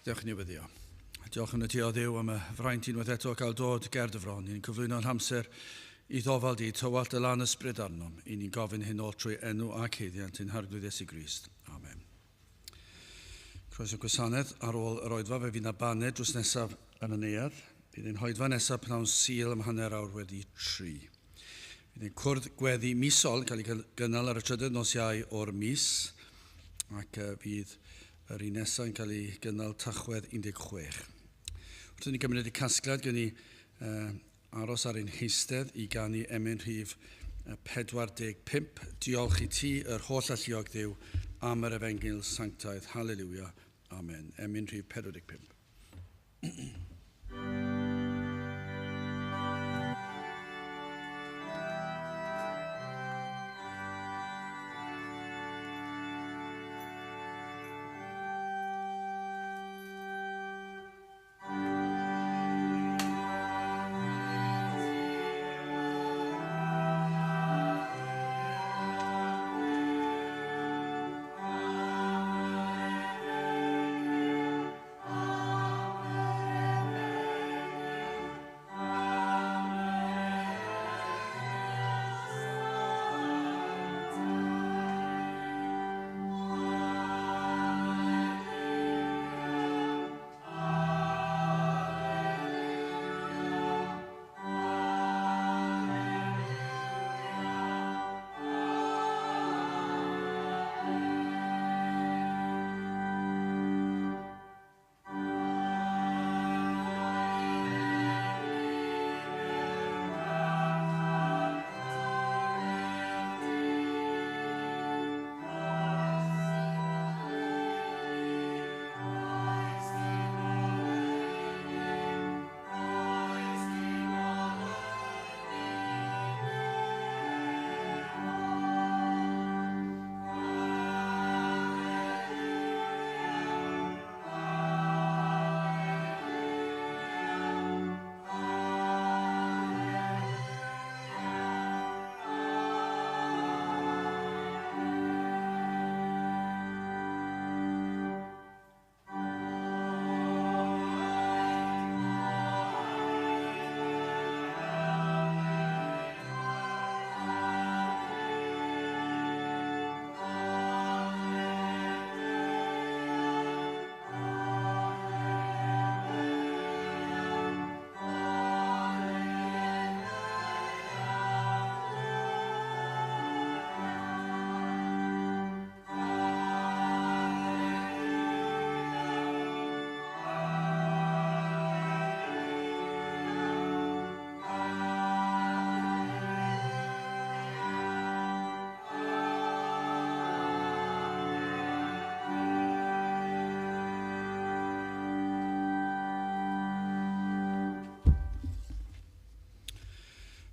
Diolch yn newyddio. Diolch yn y ti o Dduw am y fraint unwaith eto cael dod Gerdyfron. Ni'n cyflwyno'n hamser I ddofal di tywalt y lan ysbryd arnom. I ni'n gofyn hyn oll trwy enw a ceiddiant yn Harglwydd Iesu Grist. Amen. Croeso gwasanaeth ar ôl yr oedfa fe fydd na baned drws nesaf yn y neuadd. Bydd ein hoedfa nesaf pnawn Sul am hanner awr wedi 3. Bydd ein cwrdd gweddi misol cael ei gynnal ar y trydydd nos Iau o'r mis. Ac bydd yr un nesaf yn cael ei gynnal Tachwedd 16. Wrth ni gymryd y casgliad gen ni aros ar ein heistedd I ganu emyn rhif 45. Diolch I ti, yr holl alluog Dduw, am yr efengil sanctaidd. Halleluia. Amen. Emyn rhif 45.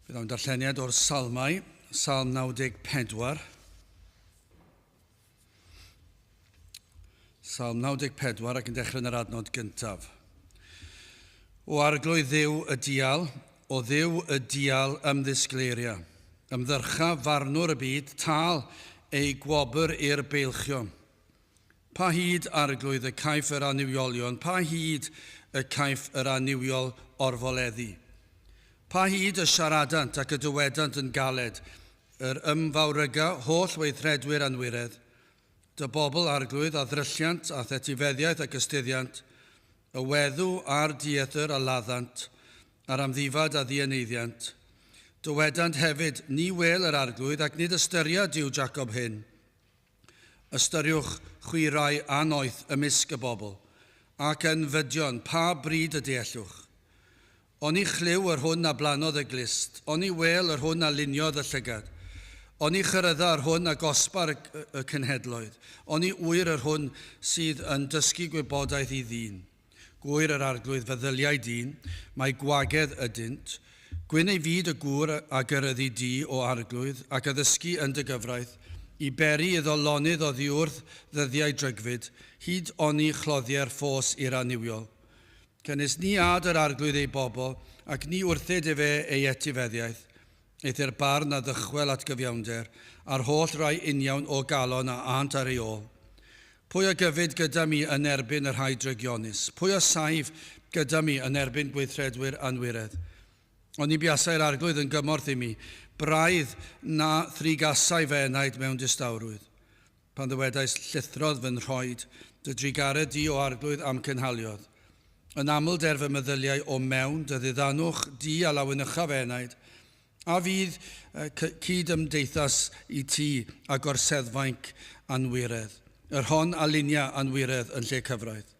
Bydd o'n darlleniad o'r Salmau, Salm 94. Salm 94 ac yn dechrau yn yr adnod gyntaf. O arglwydd Dduw y dial, o Dduw y dial ymddisgleiria. Ymddyrcha farnwr y byd, tal ei gwobr i'r beilchio. Pa hyd arglwydd y caiff yr aniwiolion, pa hyd y caiff yr aniwiol orfoleddi. Pa hyd y siaradant ac y dywedant yn galed, yr ymfawryga holl weithredwyr anwiredd, dy bobl arglwydd a ddrylliant a thetifeddiaeth ac ystuddiant, y weddw a'r diethyr a laddant, a'r amddifad a ddianeiddiant. Dywedant hefyd, ni wel yr arglwydd ac nid ystyried yw Jacob hyn. Ystyriwch chwirau anoeth ymysg y bobl, ac yn fydion pa bryd y deallwch. O'n I chliw yr hwn a blanodd y glist, o'n I wel yr hwn a luniodd y llygad, o'n I chyrydda yr hwn a gosbar y cynhedloedd, o'n I wyr yr hwn sydd yn dysgu gwybodaeth I ddyn. Gwyr yr arglwydd feddyliau dyn, mae gwagedd ydynt, gwyn ei fyd y gŵr a gyrryddi di o arglwydd ac addysgu yn dy gyfraith, I beri iddo lonydd o ddiwrth ddyddiau drygfyd, hyd o'n I chloddiau'r ffos i'r aniwiol. Cynnes ni ad yr arglwydd ei bobl, ac ni wrthyd I fe ei etifeddiaeth, eithir barn a ddychwel at gyfiawnder, a'r holl rai uniawn o galon a ant ar ei ôl. Pwy a gyfyd gyda mi yn erbyn yr hydregionus? Pwy a saif gyda mi yn erbyn gweithredwyr anwiredd? Ond ni buasau'r arglwydd yn gymorth i mi, braidd na thrigasau fe enaid mewn distawrwydd. Pan ddywedais llithrodd fy'n rhoed, dy drigaredd di o arglwydd am cynhaliodd. Yn aml der fy meddyliau o mewn, dy ddiddanwch di a lawynuchaf enaid, a fydd cyd-ymdeithas i ti a gorseddfainc anwiredd. Yr hon a lunia anwiredd yn lle cyfraith.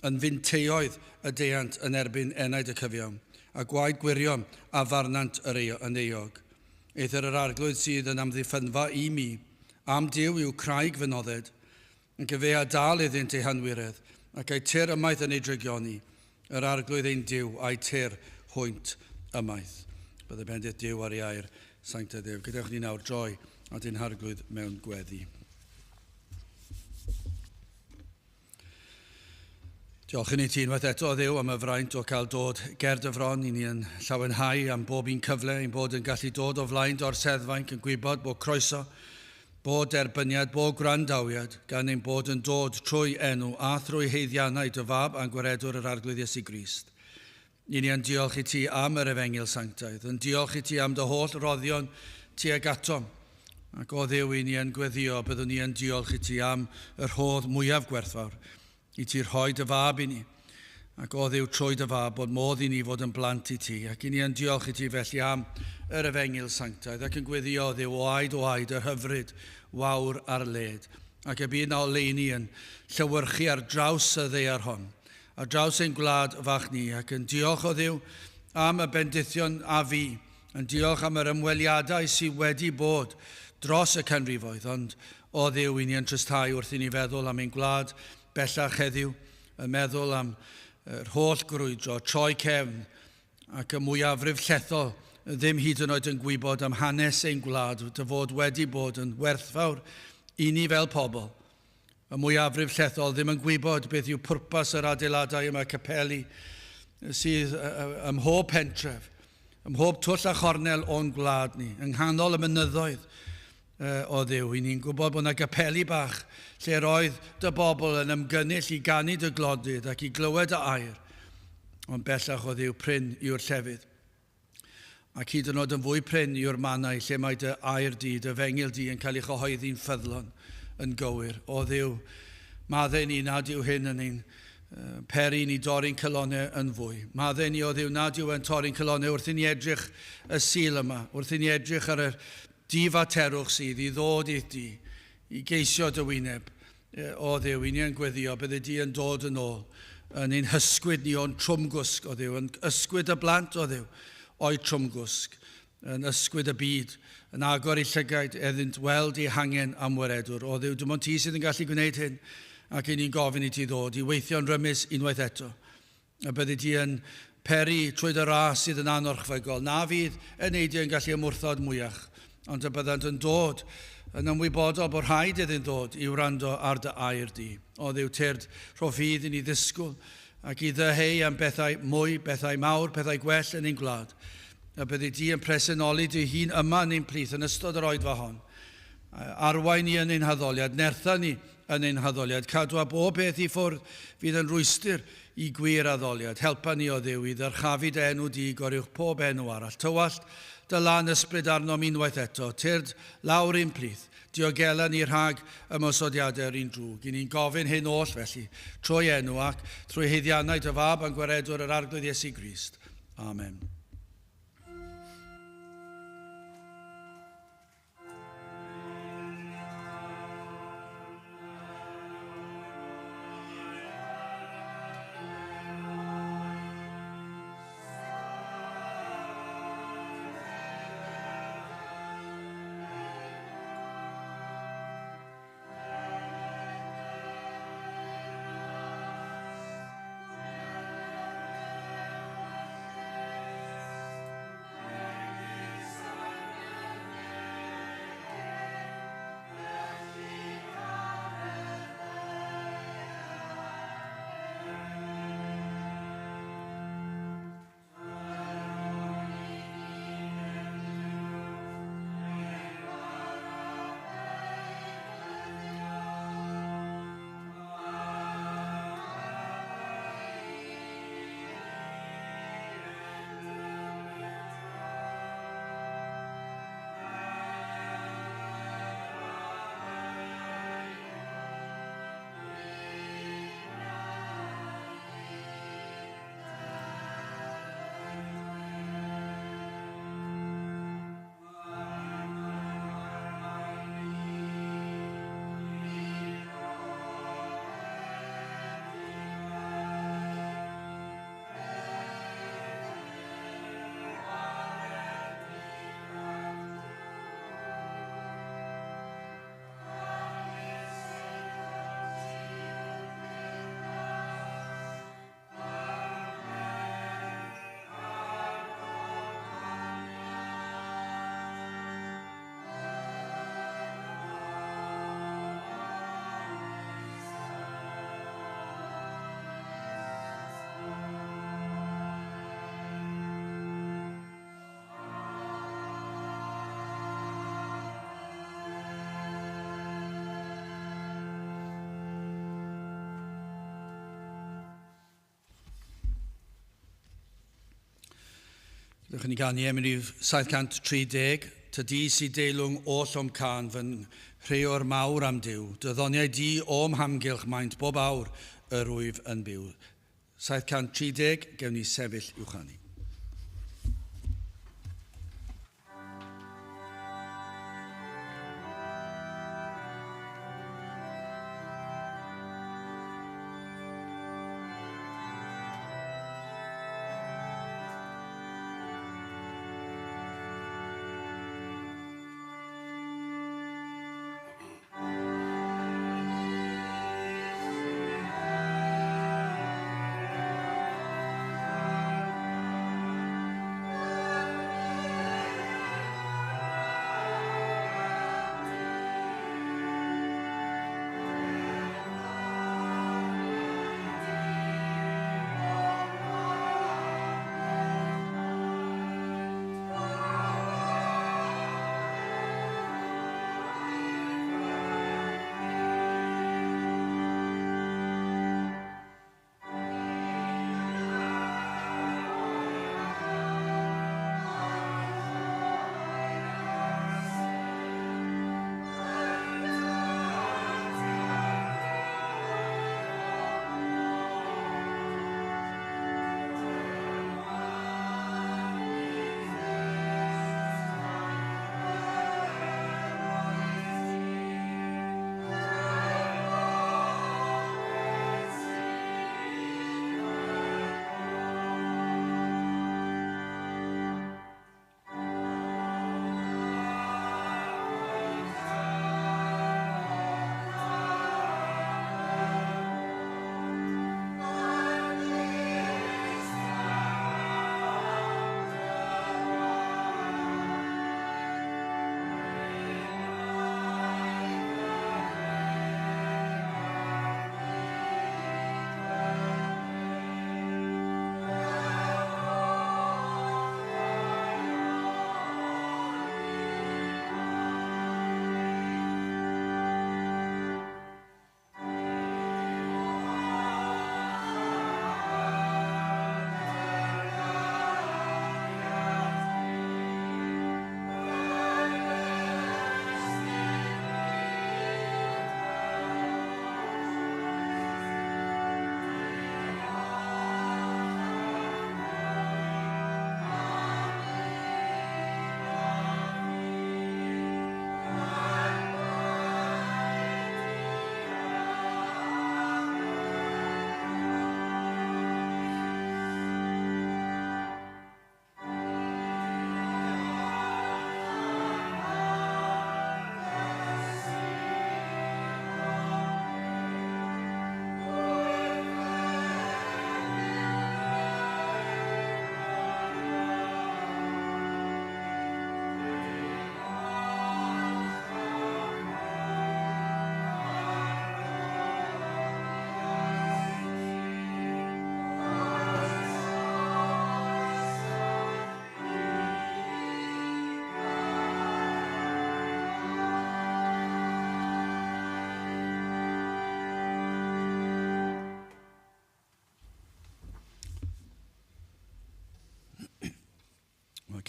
Yn fynteoedd y deiant yn erbyn enaid y cyfiawn, a gwaed gwirion a farnant yn eog. Eithir yr arglwydd sydd yn amddiffynfa i mi, am Duw yw craig fy nodded, yn gyfe a dal iddynt ei hanwiredd, ac ei tir ymaith yn ei drygioni, yr arglwydd ein Duw a'i tir hwynt ymaith. Bydde bendith Duw ar ei air, sancta Duw. Gydewch ni nawr droi at ein harglwydd mewn gweddi. Diolch yn ei ti unwaith eto o Dduw am y fraint o cael dod ger dyfron i ni yn llawenhau am bob un cyfle ein bod yn gallu dod o flaen dorseddfainc yn gwybod bod croeso, bod derbyniad, bod gwrandawiad gan ein bod yn dod trwy enw a thrwy heiddiannau dy fab a'n gwaredwr yr arglwydd Iesu Grist. I ni yn diolch i ti am yr Efengil Sanctaidd, yn diolch i ti am dy holl roddion tuag atom. Ac o Dduw i ni yn gweddio, byddwn ni yn diolch i ti am yr hodd mwyaf gwerthfawr, i ti rhoi dy fab i ni, ac o Dduw trwy dy fab bod modd i ni fod yn blant i ti, ac i ni yn diolch i ti felly am yr Efengil Sanctaidd, ac yn gweddio Dduw o aid y hyfryd wawr ar led, ac y bydd na oleuni yn llywyrchu ar draws y ddeiar hon, ar draws ein gwlad fach ni, ac yn diolch o Dduw am y bendithion a fi, yn diolch am yr ymweliadau sydd wedi bod dros y canrifoedd, ond o Dduw i ni yn trysthau wrth i ni feddwl am ein gwlad bellach heddiw, yn meddwl am yr holl grwydro, troi cefn ac y mwyafrif llethol ddim hyd yn oed yn gwybod am hanes ein gwlad dy fod wedi bod yn werthfawr i ni fel pobl. Y mwyafrif llethol ddim yn gwybod beth yw pwrpas yr adeiladau yma capeli sydd ym mhob pentref, ym mhob twll a chornel o'n gwlad ni, yng nghanol y mynyddoedd o Dduw. I ni'n gwybod bod yna gapeli bach lle roedd dy bobl yn ymgynnull i ganu dy glodydd ac i glywed y air, ond bellach o Dduw pryn yw'r llefydd. Ac hyd yn oed yn fwy pryn yw'r mannau lle mae dy air di, dy fengil di yn cael ei chyhoeddi'n ffyddlon yn gywir. O Dduw, maddau ni nad yw hyn yn ein peri ni dorri'n cylonau yn fwy. Maddau ni o Dduw nad yw yn torri'n cylonau wrth i ni edrych y sil yma, wrth i ni edrych ar y difaterwch sydd i ddod i di, i geisio dy wyneb. O Dduw, i ni yn gweddio, bydde di yn dod yn ôl, yn ein hysgwyd ni o'n trwmgwsg o Dduw, yn ysgwyd y blant o Dduw o'i trwmgwsg, yn ysgwyd y byd, yn agor i llygaid eddynt weld i hangen am waredwr. O Dduw, dim ond ti sydd yn gallu gwneud hyn, ac i ni'n gofyn i ti ddod, i weithio'n rymus unwaith eto. A bydde di yn peri trwy dy ras sydd yn anorchfygol, na fydd y neidio yn gallu ymwrthod mwyach, ond y byddant yn dod yn ymwybodol bod rhaid iddyn dod i wrando ar dy air di. O Dduw, tyrd rhoffydd i ni ddisgwyl ac i ddeheu am bethau mwy, bethau mawr, pethau gwell yn ein gwlad. A bydde di yn presennoli dy hun yma yn ein plith yn ystod yr oedfa hon. Arwain ni yn ein haddoliad, nertha ni yn ein haddoliad, cadw a bob beth i ffwrdd fydd yn rwystyr i gwir addoliad. Helpa ni o Dduw i ddyrchafu dy enw di goriwch pob enw arall. Tywallt dy lan ysbryd arnom unwaith eto, tyrd lawr un plith, diogela ni rhag ymosodiadau'r un drwg. I ni'n gofyn hyn oll felly, trwy enw ac trwy heiddiannau dy fab a'n gwaredwr yr arglwydd Iesu Grist. Amen. Byddwch chi'n ganu Emynau 730, tydi sy'n deilwng o Llwm Can fy'n rheo'r mawr am Dyw. Dyddoniau di o'm hamgylch maent bob awr yr wyf yn byw. 730, gewn ni sefyll i'w chanu.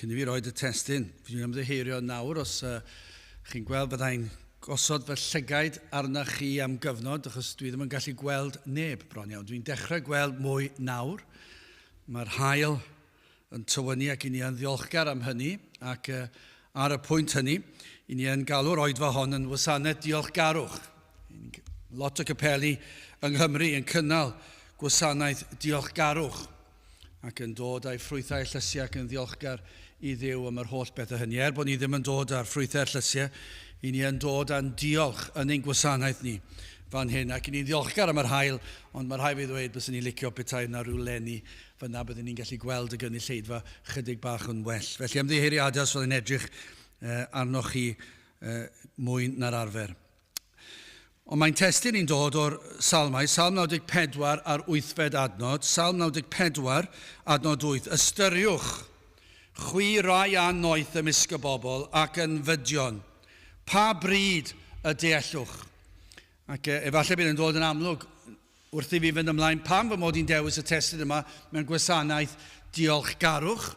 Cyn i fi roed y testyn, fi'n ymddiheurio nawr os chi'n gweld byddai'n gosod fy llygaid arnach chi am gyfnod, achos dwi ddim yn gallu gweld neb bron iawn. Dwi'n dechrau gweld mwy nawr. Mae'r haul yn tywynnu ac i ni yn ddiolchgar am hynny, ac ar y pwynt hynny, i ni yn galw'r oedfa hon yn Gwasanaeth Diolchgarwch. Lot o capeli yng Nghymru yn cynnal Gwasanaeth Diolchgarwch ac yn dod â'i ffrwythau llysiau ac yn ddiolchgar i Dduw am yr holl bethau hynny. Bod ni ddim yn dod â'r ffrwythau'r llysiau, i ni yn dod â'n diolch yn ein gwasanaeth ni fan hyn. Ac i ni'n ddiolchgar am yr haul, ond mae'r rhaid fi ddweud bys ni'n licio petai na rhyw lenni fyna byddwn ni'n gallu gweld y gynulleidfa chydig bach yn well. Felly ymddiheuriadau os fyddai'n edrych arnoch chi mwy na'r arfer. Ond mae'n testyn ni'n dod o'r salmau, Salm 94 ar 8fed adnod, Salm 94 adnod 8, ystyriwch, chwi rai a noeth ymysg y bobl ac yn fydion, pa bryd y deallwch. Ac efallai bydd yn dod yn amlwg wrth i fi fynd ymlaen pam fy mod i'n dewis y testyn yma mewn gwasanaeth diolchgarwch.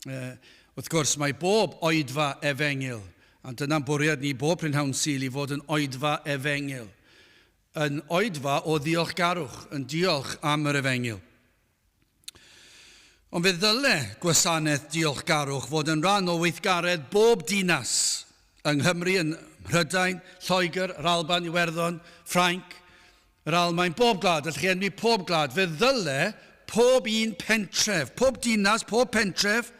Wrth gwrs, mae bob oedfa efengil, a dyna'n bwriad ni bob prynhawn Sul i fod yn oedfa efengil. Yn oedfa o ddiolchgarwch, yn diolch am yr efengil. Ond fe ddyle Gwasanaeth Diolchgarwch fod yn rhan o weithgaredd bob dinas yng Nghymru, yn Mhrydain, Lloegr, yr Alban, Iwerddon, Ffrainc, yr Almaen, bob gwlad, allwch chi enwi pob gwlad. Fe ddyle pob un pentref, pob dinas, pob pentref,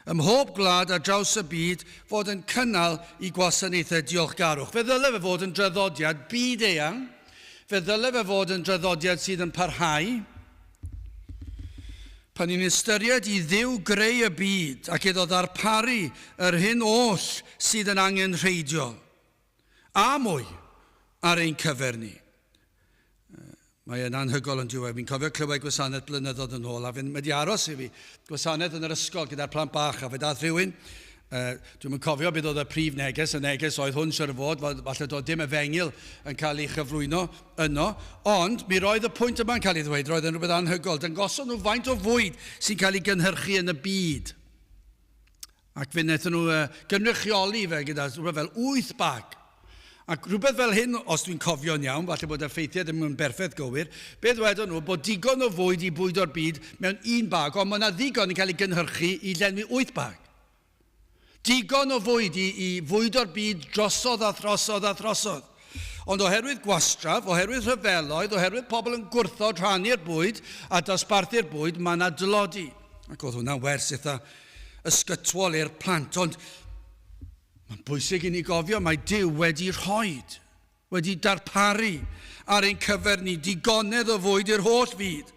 ym mhob gwlad ar draws y byd fod yn cynnal i gwasanaethau diolchgarwch. Fe ddyle fe fod yn draddodiad byd eang, fe ddyle fe fod yn draddodiad sydd yn parhau, pan ni'n ystyried i Dduw greu y byd ac iddo ddarparu yr hyn oll sydd yn angen rheidiol, a mwy ar ein cyfer ni. Mae yn anhygol yn diwedd. Fi'n cofio clywed gwasanaeth blynyddoedd yn ôl, a fi'n wedi aros i fi gwasanaeth yn yr ysgol gyda'r plant bach, a fe dath rhywun, dwi'n cofio beth oedd y prif neges, y neges oedd hwn siwr fod, falle doedd dim efengil yn cael ei chyflwyno yno, ond mi roedd y pwynt yma'n cael ei ddweud, roedd yn rhywbeth anhygol, dangoson nhw faint o fwyd sy'n cael ei gynhyrchu yn y byd. Ac fe wnaethon nhw gynrychioli fe gyda rhywbeth fel 8 bag. Ac rhywbeth fel hyn, os dwi'n cofio'n iawn, falle bod y ffeithiau ddim yn berffaith gywir, beth wedon nhw, bod digon o fwyd i bwydo'r byd mewn 1 bag, ond mae yna ddigon i cael ei gynhyrchu i lenwi 8 bag. Digon o fwyd i fwydo'r byd drosodd a throsodd a throsodd. Ond oherwydd gwastraff, oherwydd rhyfeloedd, oherwydd pobl yn gwrthod rhannu'r bwyd a dosbarthu'r bwyd, mae yna dylodi. Ac oedd hwnna'n wers eitha ysgytwol i'r plant, ond mae'n bwysig i ni gofio, mae Duw wedi rhoid, wedi darparu ar ein cyfer ni digonedd o fwyd i'r holl fyd.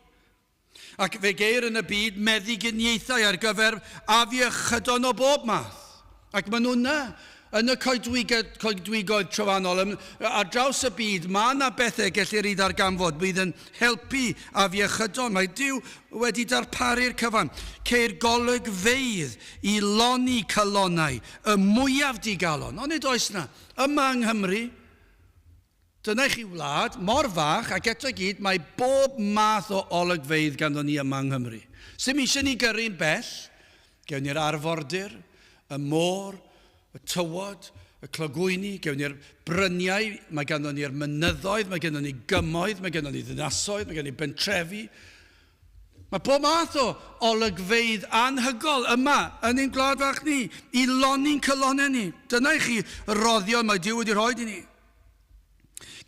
Ac fe geir yn y byd meddyginiaethau ar gyfer afiechydon o bob math. Ac maen nhw yn y coedwigoedd trofannol, ar draws y byd, mae yna bethau gellir ei ddarganfod, bydd yn helpu afiechydon. Mae Duw wedi darparu'r cyfan. Ceir golygfeydd i loni calonnau, y mwyaf digalon. Ond nid oes na, yma yng Nghymru, dyna chi wlad, mor fach, ac eto gyd, mae bob math o olygfeydd ganddo ni yma yng Nghymru. Sym eisiau ni gyrru'n bell, gewn ni'r arfordir, y môr, y tywod, y clogwyni, gewn ni'r bryniau, mae ganddo ni'r mynyddoedd, mae ganddo ni gymoedd, mae ganddo ni ddinasoedd, mae ganddo ni bentrefi. Mae bob math o olygfeydd anhygol yma yn ein gwlad fach ni, i loni'n cylonau ni. Dyna i chi roddion mae Duw wedi rhoi i ni.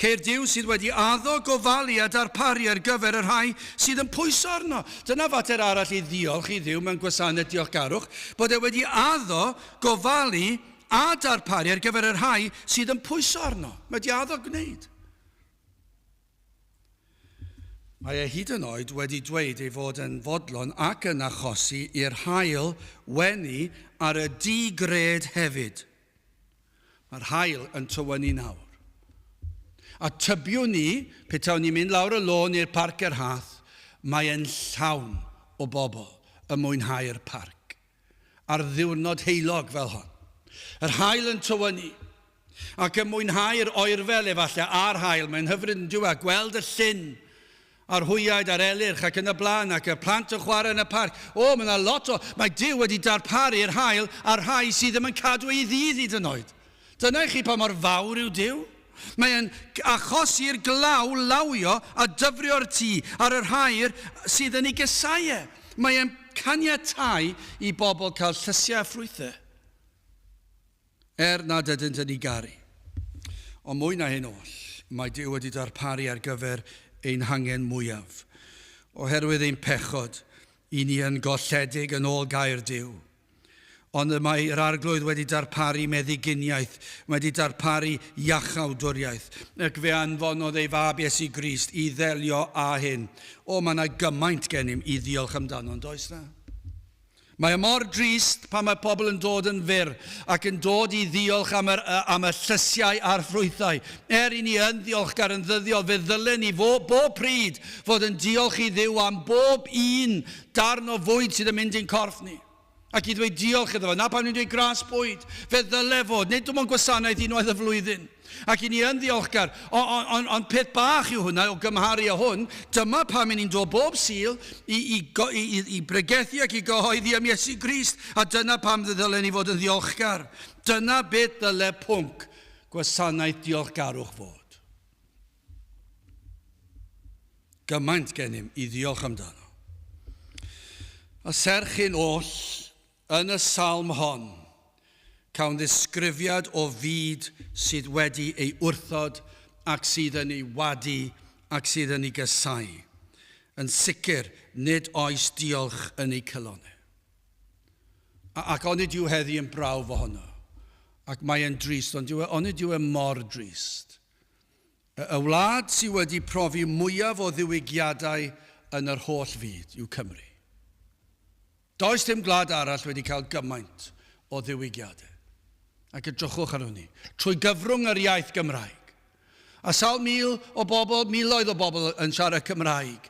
Ceir Duw sydd wedi addo gofalu a darparu ar gyfer yr rhai sydd yn pwyso arno. Dyna fater arall i ddiolch i Dduw mewn Gwasanaeth Diolchgarwch, bod e wedi addo gofalu a darparu ar gyfer yr rhai sydd yn pwyso arno. Mae wedi addo gwneud. Mae e hyd yn oed wedi dweud ei fod yn fodlon ac yn achosi i'r haul wenu ar y digred hefyd. Mae'r haul yn tywynnu nawr. A tybiwn ni, petawn ni'n mynd lawr y lôn i'r Parc y Rhath, mae e'n llawn o bobl y mwynhau'r parc. Ar ddiwrnod heilog fel hon. Yr haul yn tywynnu. Ac y mwynhau'r oerfel efallai a'r haul, mae'n hyfryd yn diwa, gweld y llyn a'r hwyaid a'r elyrch ac yn y blaen ac y plant yn chwarae yn y parc. O, mae yna lot o... Mae Duw wedi darparu'r haul a'r rhai sydd ddim yn cadw ei ddydd hyd yn oed. Dyna chi pa mor fawr yw Duw. Mae'n achosi'r glaw lawio a dyfrio'r tŷ ar yr hair sydd yn ei gysau. Mae'n caniatáu i bobl cael llysiau a ffrwythau. Nad ydyn ni garu. Ond mwy na hyn oll, mae Duw wedi darparu ar gyfer ein hangen mwyaf. Oherwydd ein pechod, i ni yn golledig yn ôl gair Duw. Ond mae'r arglwydd wedi darparu meddyginiaeth, wedi darparu iachawdwriaeth, ac fe anfonodd ei fab Iesu Grist i ddelio â hyn. O, mae yna gymaint gennym i ddiolch amdano, does na? Mae mor drist pan mae pobl yn dod yn fyr ac yn dod i ddiolch am y llysiau a'r ffrwythau. I ni yn ddiolchgar yn ddyddiol, fe ddylen ni bob pryd fod yn diolch i Dduw am bob un darn o fwyd sydd yn mynd i'n corff ni. Ac i ddweud diolch iddo fo. Na pan ni'n dweud gras bwyd, fe ddyle fod, nid dim ond gwasanaeth unwaith y flwyddyn. Ac i ni yn ddiolchgar, ond peth bach yw hwnna o gymharu â hwn, dyma pam ni'n dod bob sil i bregethu ac i gyhoeddi am Iesu Grist, a dyna pam ddylen ni fod yn ddiolchgar. Dyna beth ddyle pwnc Gwasanaeth Diolchgarwch fod. Gymaint gennym i ddiolch amdano. A serchyn oll yn y salm hon, cawn ddisgrifiad o fyd sydd wedi ei wrthod ac sydd yn ei wadu ac sydd yn ei gysau. Yn sicr, nid oes diolch yn ei cylonau. Ac onid yw heddi yn brawf ohono. Ac mae'n drist, ond onid yw e mor drist. Y wlad sydd wedi profi mwyaf o ddiwygiadau yn yr holl fyd yw Cymru. Does dim gwlad arall wedi cael gymaint o ddiwygiadau. Ac edrychwch ar hynny, trwy gyfrwng yr iaith Gymraeg. A sawl miloedd o bobl yn siarad Cymraeg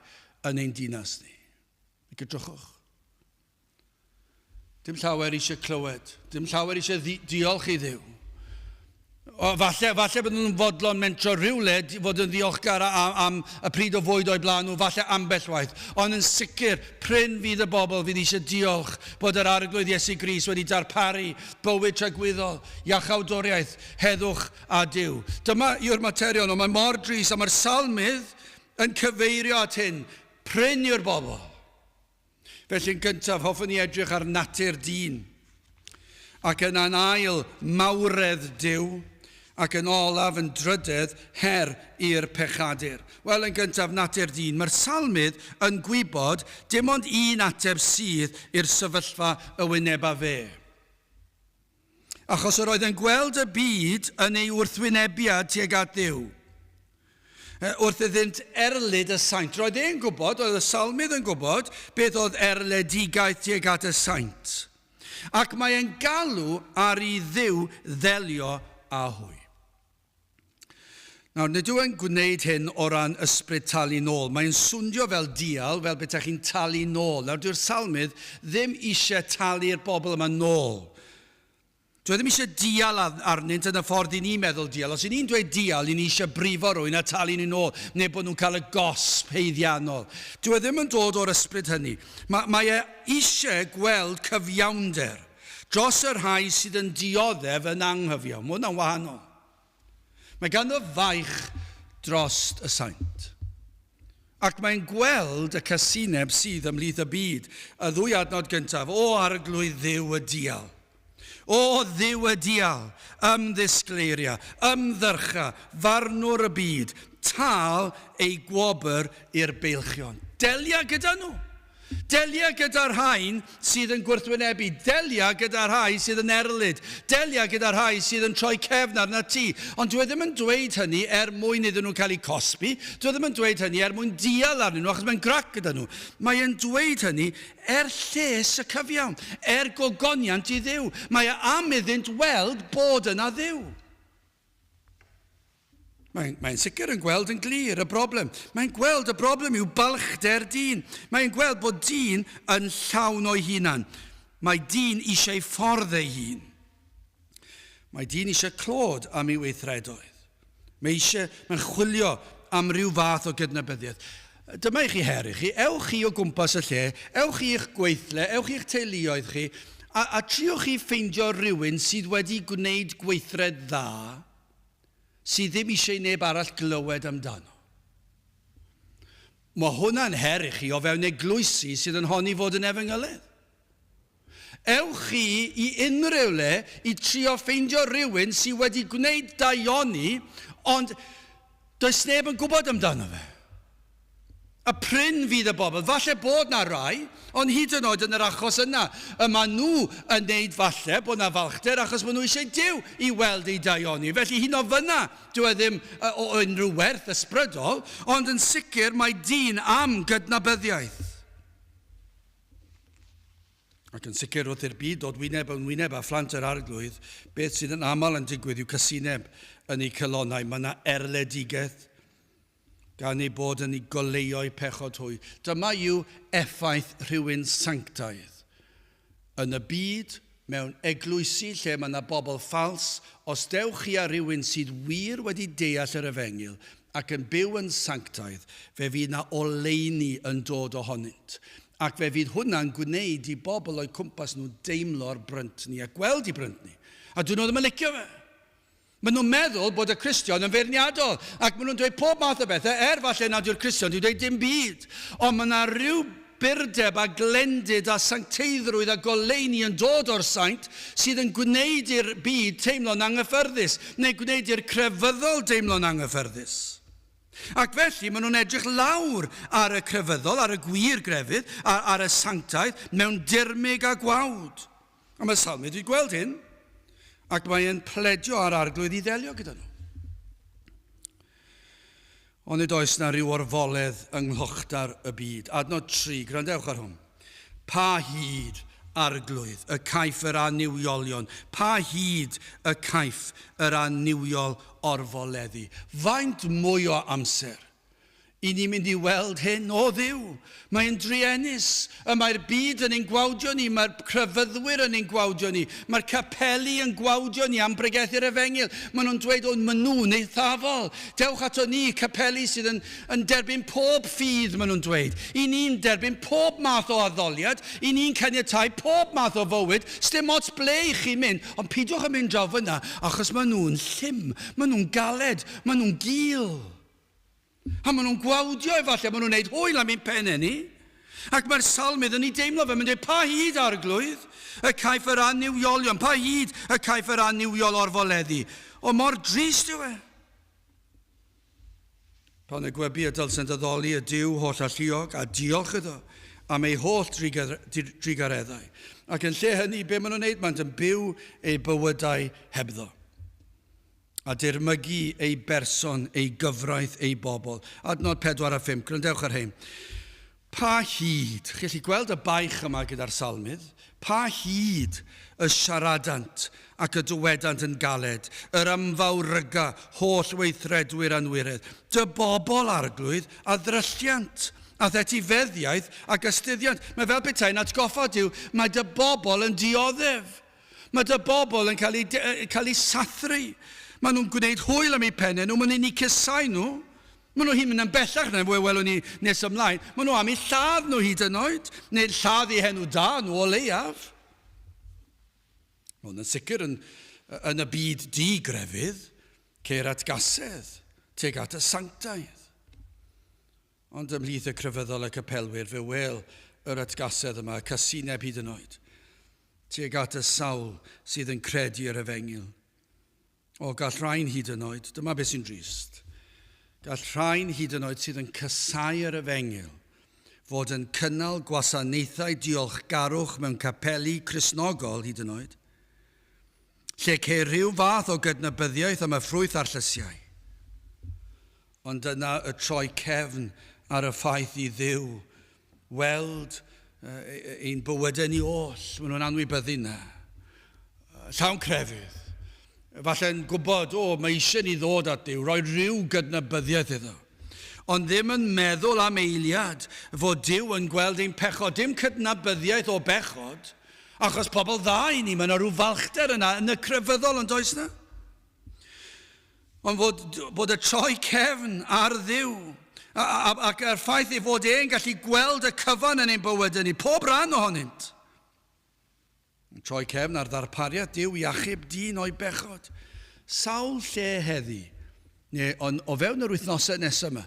yn ein dinas ni. Ac edrychwch. Dim llawer eisiau clywed, dim llawer eisiau diolch i Dduw. Falle byddwn nhw'n fodlon mentro rhywle fod yn ddiolchgar am y pryd o fwyd o'i blaen nhw, falle ambell waith. Ond yn sicr, pryn fydd y bobl fydd eisiau diolch bod yr arglwydd Iesu Grist wedi darparu bywyd tragwyddol, iachawdwriaeth, heddwch a Duw. Dyma yw'r materion, ond mae mor drist, a mae'r salmydd yn cyfeirio at hyn, pryn yw'r bobl. Felly'n gyntaf, hoffwn ni edrych ar natur dyn, ac yn ail mawredd Duw, ac yn olaf yn drydydd her i'r pechadur. Wel, yn gyntaf natur dyn, mae'r salmydd yn gwybod dim ond un ateb sydd i'r sefyllfa y wyneba fe. Achos yr oedd yn gweld y byd yn ei wrthwynebiad tuag at Dduw. Wrth iddynt erlyd y saint. Roedd e'n gwybod, oedd y salmydd yn gwybod, beth oedd erledigaeth tuag at y saint. Ac mae'n galw ar ei Dduw ddelio â hwy. Nawr, nid yw e'n gwneud hyn o ran ysbryd talu nôl. Mae'n swndio fel dial, fel beth chi'n talu nôl. Nawr, dyw'r salmydd ddim eisiau talu'r bobl yma nôl. Dwi ddim eisiau dial arnynt yn y ffordd i ni'n meddwl dial. Os i ni'n dweud dial, i ni eisiau brifo rwy'n a talu ni nôl, neu bod nhw'n cael y gosb heiddiannol. Dwi ddim yn dod o'r ysbryd hynny. Mae eisiau gweld cyfiawnder dros yr rhai sydd yn dioddef yn anghyfiawn. Mae hwnna'n wahanol. Mae ganddo faich dros y saint. Ac mae'n gweld y casineb sydd ymhlith y byd. Y ddwy adnod gyntaf, o arglwydd Dduw y dial. O Dduw y dial, ymddisgleiria, ymddyrcha, farnwr y byd, tal ei gwobr i'r beilchion. Delia gyda nhw. Delia gyda'r rhain sydd yn gwrthwynebu. Delia gyda'r rhai sydd yn erlyd. Delia gyda'r rhai sydd yn troi cefn arna ti. Ond dwi ddim yn dweud hynny mwyn iddyn nhw cael eu cosbi. Dwi ddim yn dweud hynny mwyn dial arnyn nhw, achos mae'n grac gyda nhw. Mae'n dweud hynny lles y cyfiawn, gogoniant i Dduw. Mae am iddynt weld bod yna Dduw. Mae'n sicr yn gweld yn glir y broblem. Mae'n gweld y broblem yw balchder dyn. Mae'n gweld bod dyn yn llawn o'i hunan. Mae dyn eisiau ffordd ei hun. Mae dyn eisiau clod am ei weithredoedd. Mae'n chwilio am ryw fath o gydnabyddiaeth. Dyma i chi her i chi. Ewch chi o gwmpas y lle, ewch chi i'ch gweithle, ewch chi i'ch teuluoedd chi, a triwch chi ffeindio rhywun sydd wedi gwneud gweithred dda, sydd ddim eisiau neb arall glywed amdano. Mae hwnna'n her i chi o fewn eglwysi sydd yn honni fod yn efengylydd. Ewch chi i unrhyw le i trio ffeindio rhywun sydd wedi gwneud daioni, ond does neb yn gwybod amdano fe. A pryn fydd y bobl. Falle bod na rai, ond hyd yn oed yn yr achos yna. Yma nhw yn neud falle bod na falchder achos maen nhw eisiau Duw i weld ei daioni. Felly hyd o fyna, dwi ddim o unrhyw werth ysbrydol, ond yn sicr mae dyn am gydnabyddiaeth. Ac yn sicr wrth i'r byd dod wyneb yn wyneb a phlant yr arglwydd, beth sydd yn aml yn digwydd yw casineb yn ei cylonau. Mae yna erledigaeth gan ei bod yn ei goleo'i pechod hwy. Dyma yw effaith rhywun sanctaidd Yn y byd, mewn eglwysi lle mae yna bobl ffals, os dewch chi a rhywun sydd wir wedi deall yr efengil ac yn byw yn sanctaidd, fe fydd yna oleuni yn dod ohonynt. Ac fe fydd hwnna'n gwneud i bobl o'i cwmpas nhw deimlo'r brynt ni a gweld i brynt ni. A dyn nhw ddim yn licio fe. Maen nhw'n meddwl bod y Cristion yn feirniadol, ac maen nhw'n dweud pob math o bethau, falle nad yw'r Cristion, dwi'n dweud dim byd. Ond mae yna rhyw byrdeb a glendid a sancteiddrwydd a goleuni yn dod o'r saint sydd yn gwneud i'r byd teimlo'n anghyffyrddus, neu gwneud i'r crefyddol deimlo'n anghyffyrddus. Ac felly maen nhw'n edrych lawr ar y crefyddol, ar y gwir grefydd, ar y sanctaidd, mewn dirmig a gwawd. A mae Salmud wedi gweld hyn, ac mae'n pledio ar arglwydd i ddelio gyda nhw. Ond nid oes na ryw orfoledd yng nghlwchtar y byd. Adnod 3, gwrandewch ar hwn. Pa hyd arglwydd y caiff yr aniwiolion, pa hyd y caiff yr aniwiol orfoleddu. Faint mwy o amser i ni'n mynd i weld hyn o Dduw. Mae'n druenus. Mae'r byd yn ein gwawdio ni, mae'r crefyddwyr yn ein gwawdio ni, mae'r capeli yn gwawdio ni am bregethu'r efengil. Maen nhw'n dweud o'n maen nhw'n eithafol. Dewch ato ni, capeli sydd yn derbyn pob ffydd, maen nhw'n dweud. I ni'n derbyn pob math o addoliad, i ni'n caniatáu pob math o fywyd, sdim ots ble i chi mynd, ond pidiwch yn mynd draw fyna, achos maen nhw'n llym, maen nhw'n galed, maen nhw'n gul. A maen nhw'n gwawdio efallai, maen nhw'n gwneud hwyl am ein pennau ni. Ac mae'r salmydd yn ei deimlo fe, mae'n dweud, pa hyd arglwydd y caiff yr aniwiolion, pa hyd y caiff yr aniwiol orfoleddu. O mor drist yw e. Pan y gwebu y dylsyn dyddoli y Duw holl alluog a diolch iddo am ei holl drigareddau. Ac yn lle hynny, be maen nhw'n gwneud? Maen byw eu bywydau hebddo. A dirmygu ei berson, ei gyfraith, ei bobl. Adnod 4 a 5, gwrandewch ar hyn. Pa hyd, chi'n gallu gweld y baich yma gyda'r salmydd, pa hyd y siaradant ac y dywedant yn galed, yr ymfawryga, holl weithredwyr anwirydd, dy bobl arglwydd a ddrylliant, a ddetifeddiaeth ac ystuddiant. Mae fel petai'n atgoffa Duw, mae dy bobl yn dioddef. Mae dy bobl yn cael ei sathru. Maen nhw'n gwneud hwyl am eu pennau nhw, maen nhw'n ei cysau nhw. Maen nhw hyn mynd yn bellach na fe welwn ni nes ymlaen. Maen nhw am eu lladd nhw hyd yn oed, neu lladd eu henw da nhw o leiaf. Ond yn sicr yn y byd di-grefydd, ceir atgasedd, tuag at y sanctaidd. Ond ymhlith y crefyddol y capelwyr, fe wel yr atgasedd yma, y casineb hyd yn oed, tuag at y sawl sydd yn credu yr efengil. O, gall rhain hyd yn oed, dyma beth sy'n drist. Gall rhain hyd yn oed sydd yn cysau'r efengil fod yn cynnal gwasanaethau diolchgarwch mewn capeli Cristnogol hyd yn oed, lle ceir rhyw fath o gydnabyddiaeth am y ffrwyth a'r llysiau. Ond dyna y troi cefn ar y ffaith i Dduw weld ein bywydau ni oll, maen nhw'n anwybyddu na. Llawn crefydd. Falle'n gwybod, mae eisiau ni ddod at Duw, roi rhyw gydnabyddiaeth iddo. Ond ddim yn meddwl am eiliad fod Duw yn gweld ein pechod, dim cydnabyddiaeth o bechod, achos pobl dda i ni, mae yna rhyw falchder yna yn y crefyddol, yn does na? Ond bod y troi cefn ar Dduw, ac yr ffaith ei fod e'n gallu gweld y cyfan yn ein bywydau ni, pob ran ohonynt. Troi cefn ar ddarpariaeth Duw i achub dyn o'i bechod. Sawl lle heddi, neu o fewn yr wythnosau nesaf yma,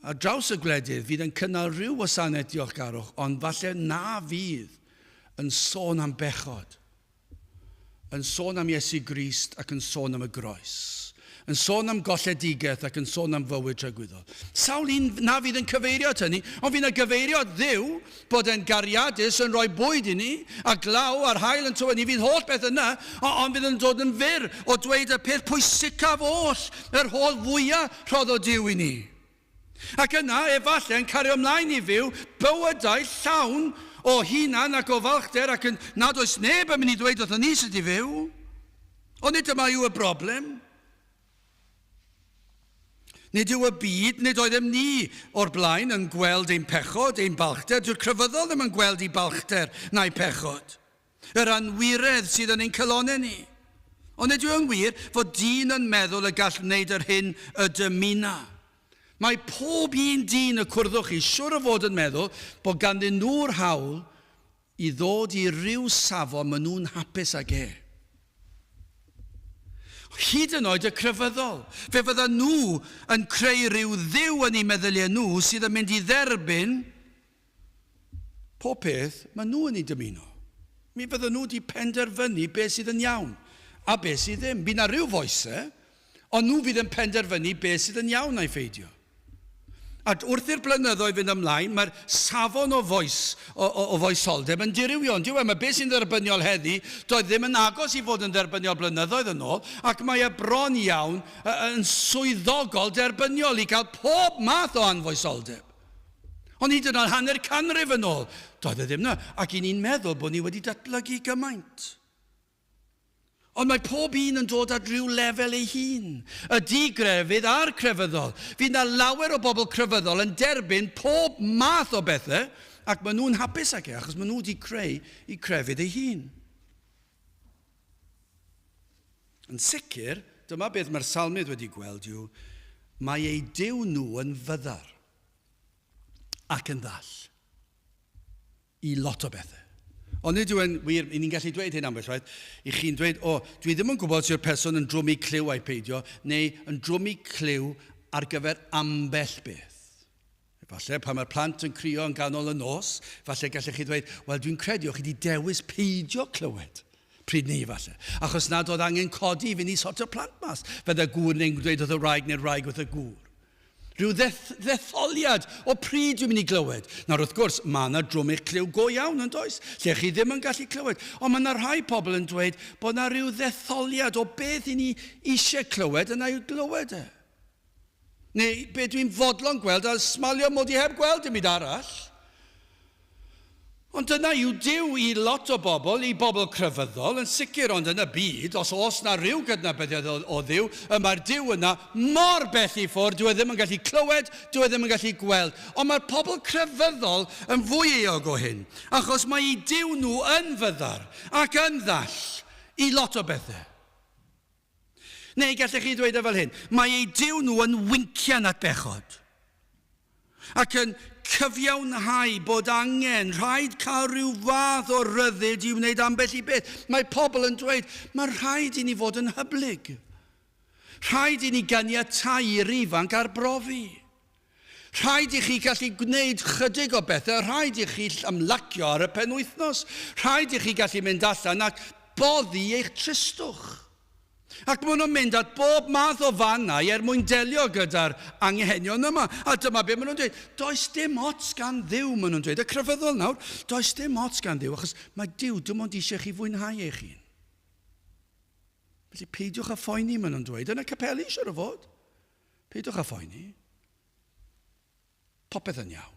a draws y gwledydd fydd yn cynnal rhyw wasanaeth diolchgarwch, ond falle na fydd yn sôn am bechod, yn sôn am Iesu Grist ac yn sôn am y groes, yn sôn am golledigaeth ac yn sôn am fywyd tragwyddol. Sawl un na fydd yn cyfeirio at hynny, ond fydd yn gyfeirio at Dduw bod e'n gariadus yn rhoi bwyd i ni, a glaw a'r hael yn tywyn ni, fydd holl beth yna, ond fydd yn dod yn fyr o dweud y peth pwysicaf oll, yr holl fwyaf rhodd o Duw i ni. Ac yna, efallai, yn cario ymlaen i fyw, bywydau llawn o hunan ac o falchder, ac nad oes neb yn mynd i ddweud oedd ni sydd i fyw. Ond nid yma yw y broblem. Nid yw y byd, nid oeddem ni o'r blaen yn gweld ein pechod, ein balchder. Dyw'r crefyddol ddim yn gweld ei balchder na'i pechod. Yr anwiredd sydd yn ein calonau ni. Ond ydyw yn wir fod dyn yn meddwl y gall wneud yr hyn y dymuno. Mae pob un dyn y cwrddwch chi siwr o fod yn meddwl bod ganddyn nhw'r hawl i ddod i ryw safon maen nhw'n hapus ag e. Hyd yn oed y crefyddol. Fe fydda nhw yn creu rhyw dduw yn eu meddyliau nhw sydd yn mynd i dderbyn pob peth maen nhw yn ei dymuno. Mi fydda nhw wedi penderfynu beth sydd yn iawn a beth sydd ddim. Bydd na ryw foesau, ond nhw fydd yn penderfynu beth sydd yn iawn a'i ffeidio. A wrth i'r blynyddoedd fynd ymlaen, mae'r safon o foesoldeb yn dirywio. Mae beth sy'n dderbyniol heddi, doedd ddim yn agos i fod yn dderbyniol blynyddoedd yn ôl, ac mae e bron iawn yn swyddogol derbyniol i gael pob math o anfoesoldeb. Ond hyd yn oed hanner canrif yn ôl, doedd e ddim na, ac i ni'n meddwl bod ni wedi datblygu gymaint. Ond mae pob un yn dod at ryw lefel ei hun. Y digrefydd a'r crefyddol. Fydd na lawer o bobl crefyddol yn derbyn pob math o bethau ac maen nhw'n hapus ag e, achos maen nhw wedi creu i crefydd ei hun. Yn sicr, dyma beth mae'r salmydd wedi gweld yw, mae ei Duw nhw yn fyddar ac yn ddall i lot o bethau. Ond nid yw'n wir, i ni'n gallu dweud hyn ambell waith, i chi'n dweud, dwi ddim yn gwybod sy'r person yn drwmu cliw a'i peidio, neu yn drwmu cliw ar gyfer ambell beth. Falle pan mae'r plant yn crio yn ganol y nos, falle gallech chi dweud, wel dwi'n credu o chi wedi dewis peidio clywed. Pryd ni falle. Achos nad oedd angen codi i fynd i sort o plant mas. Fydda gŵr neu'n dweud oedd y wraig neu'r wraig oedd y gŵr. Rhyw ddetholiad o pryd dwi'n mynd i glywed. Nawr wrth gwrs, mae yna drwm eich cliw go iawn yn does, lle chi ddim yn gallu clywed. Ond mae yna rhai pobl yn dweud bod yna rhyw ddetholiad o beth i ni eisiau clywed yna i'w glywed e. Neu beth dwi'n fodlon gweld a smalio mod i heb gweld dim byd arall. Ond dyna yw Duw i lot o bobl, i bobl crefyddol, yn sicr ond yn y byd, os na ryw gydnabyddiad o Dduw, mae'r Duw yna mor bell i ffwrdd, dwi ddim yn gallu clywed, dwi ddim yn gallu gweld. Ond mae'r pobl crefyddol yn fwy eog o hyn, achos mae ei Duw nhw yn fyddar ac yn ddall i lot o bethau. Neu gallech chi dweud fel hyn, mae ei Duw nhw yn wincian at bechod ac yn cyfiawnhau bod angen rhaid cael rhyw fath o ryddid i wneud ambell i beth. Mae pobl yn dweud, mae rhaid i ni fod yn hyblyg. Rhaid i ni ganiatáu i'r ifanc arbrofi. Rhaid i chi gallu gwneud chydig o bethau, rhaid i chi ymlacio ar y penwythnos. Rhaid i chi gallu mynd allan ac boddi eich tristwch. Ac maen nhw'n mynd at bob math o fannau mwyn delio gyda'r anghenion yma. A dyma beth maen nhw'n dweud, does dim ots gan Dduw, maen nhw'n dweud. Y crefyddol nawr, does dim ots gan Dduw, achos mae Duw dim ond eisiau chi fwynhau eich hun. Felly peidiwch â phoeni, maen nhw'n dweud, yn y capeli siwr o fod. Peidiwch â phoeni. Popeth yn iawn.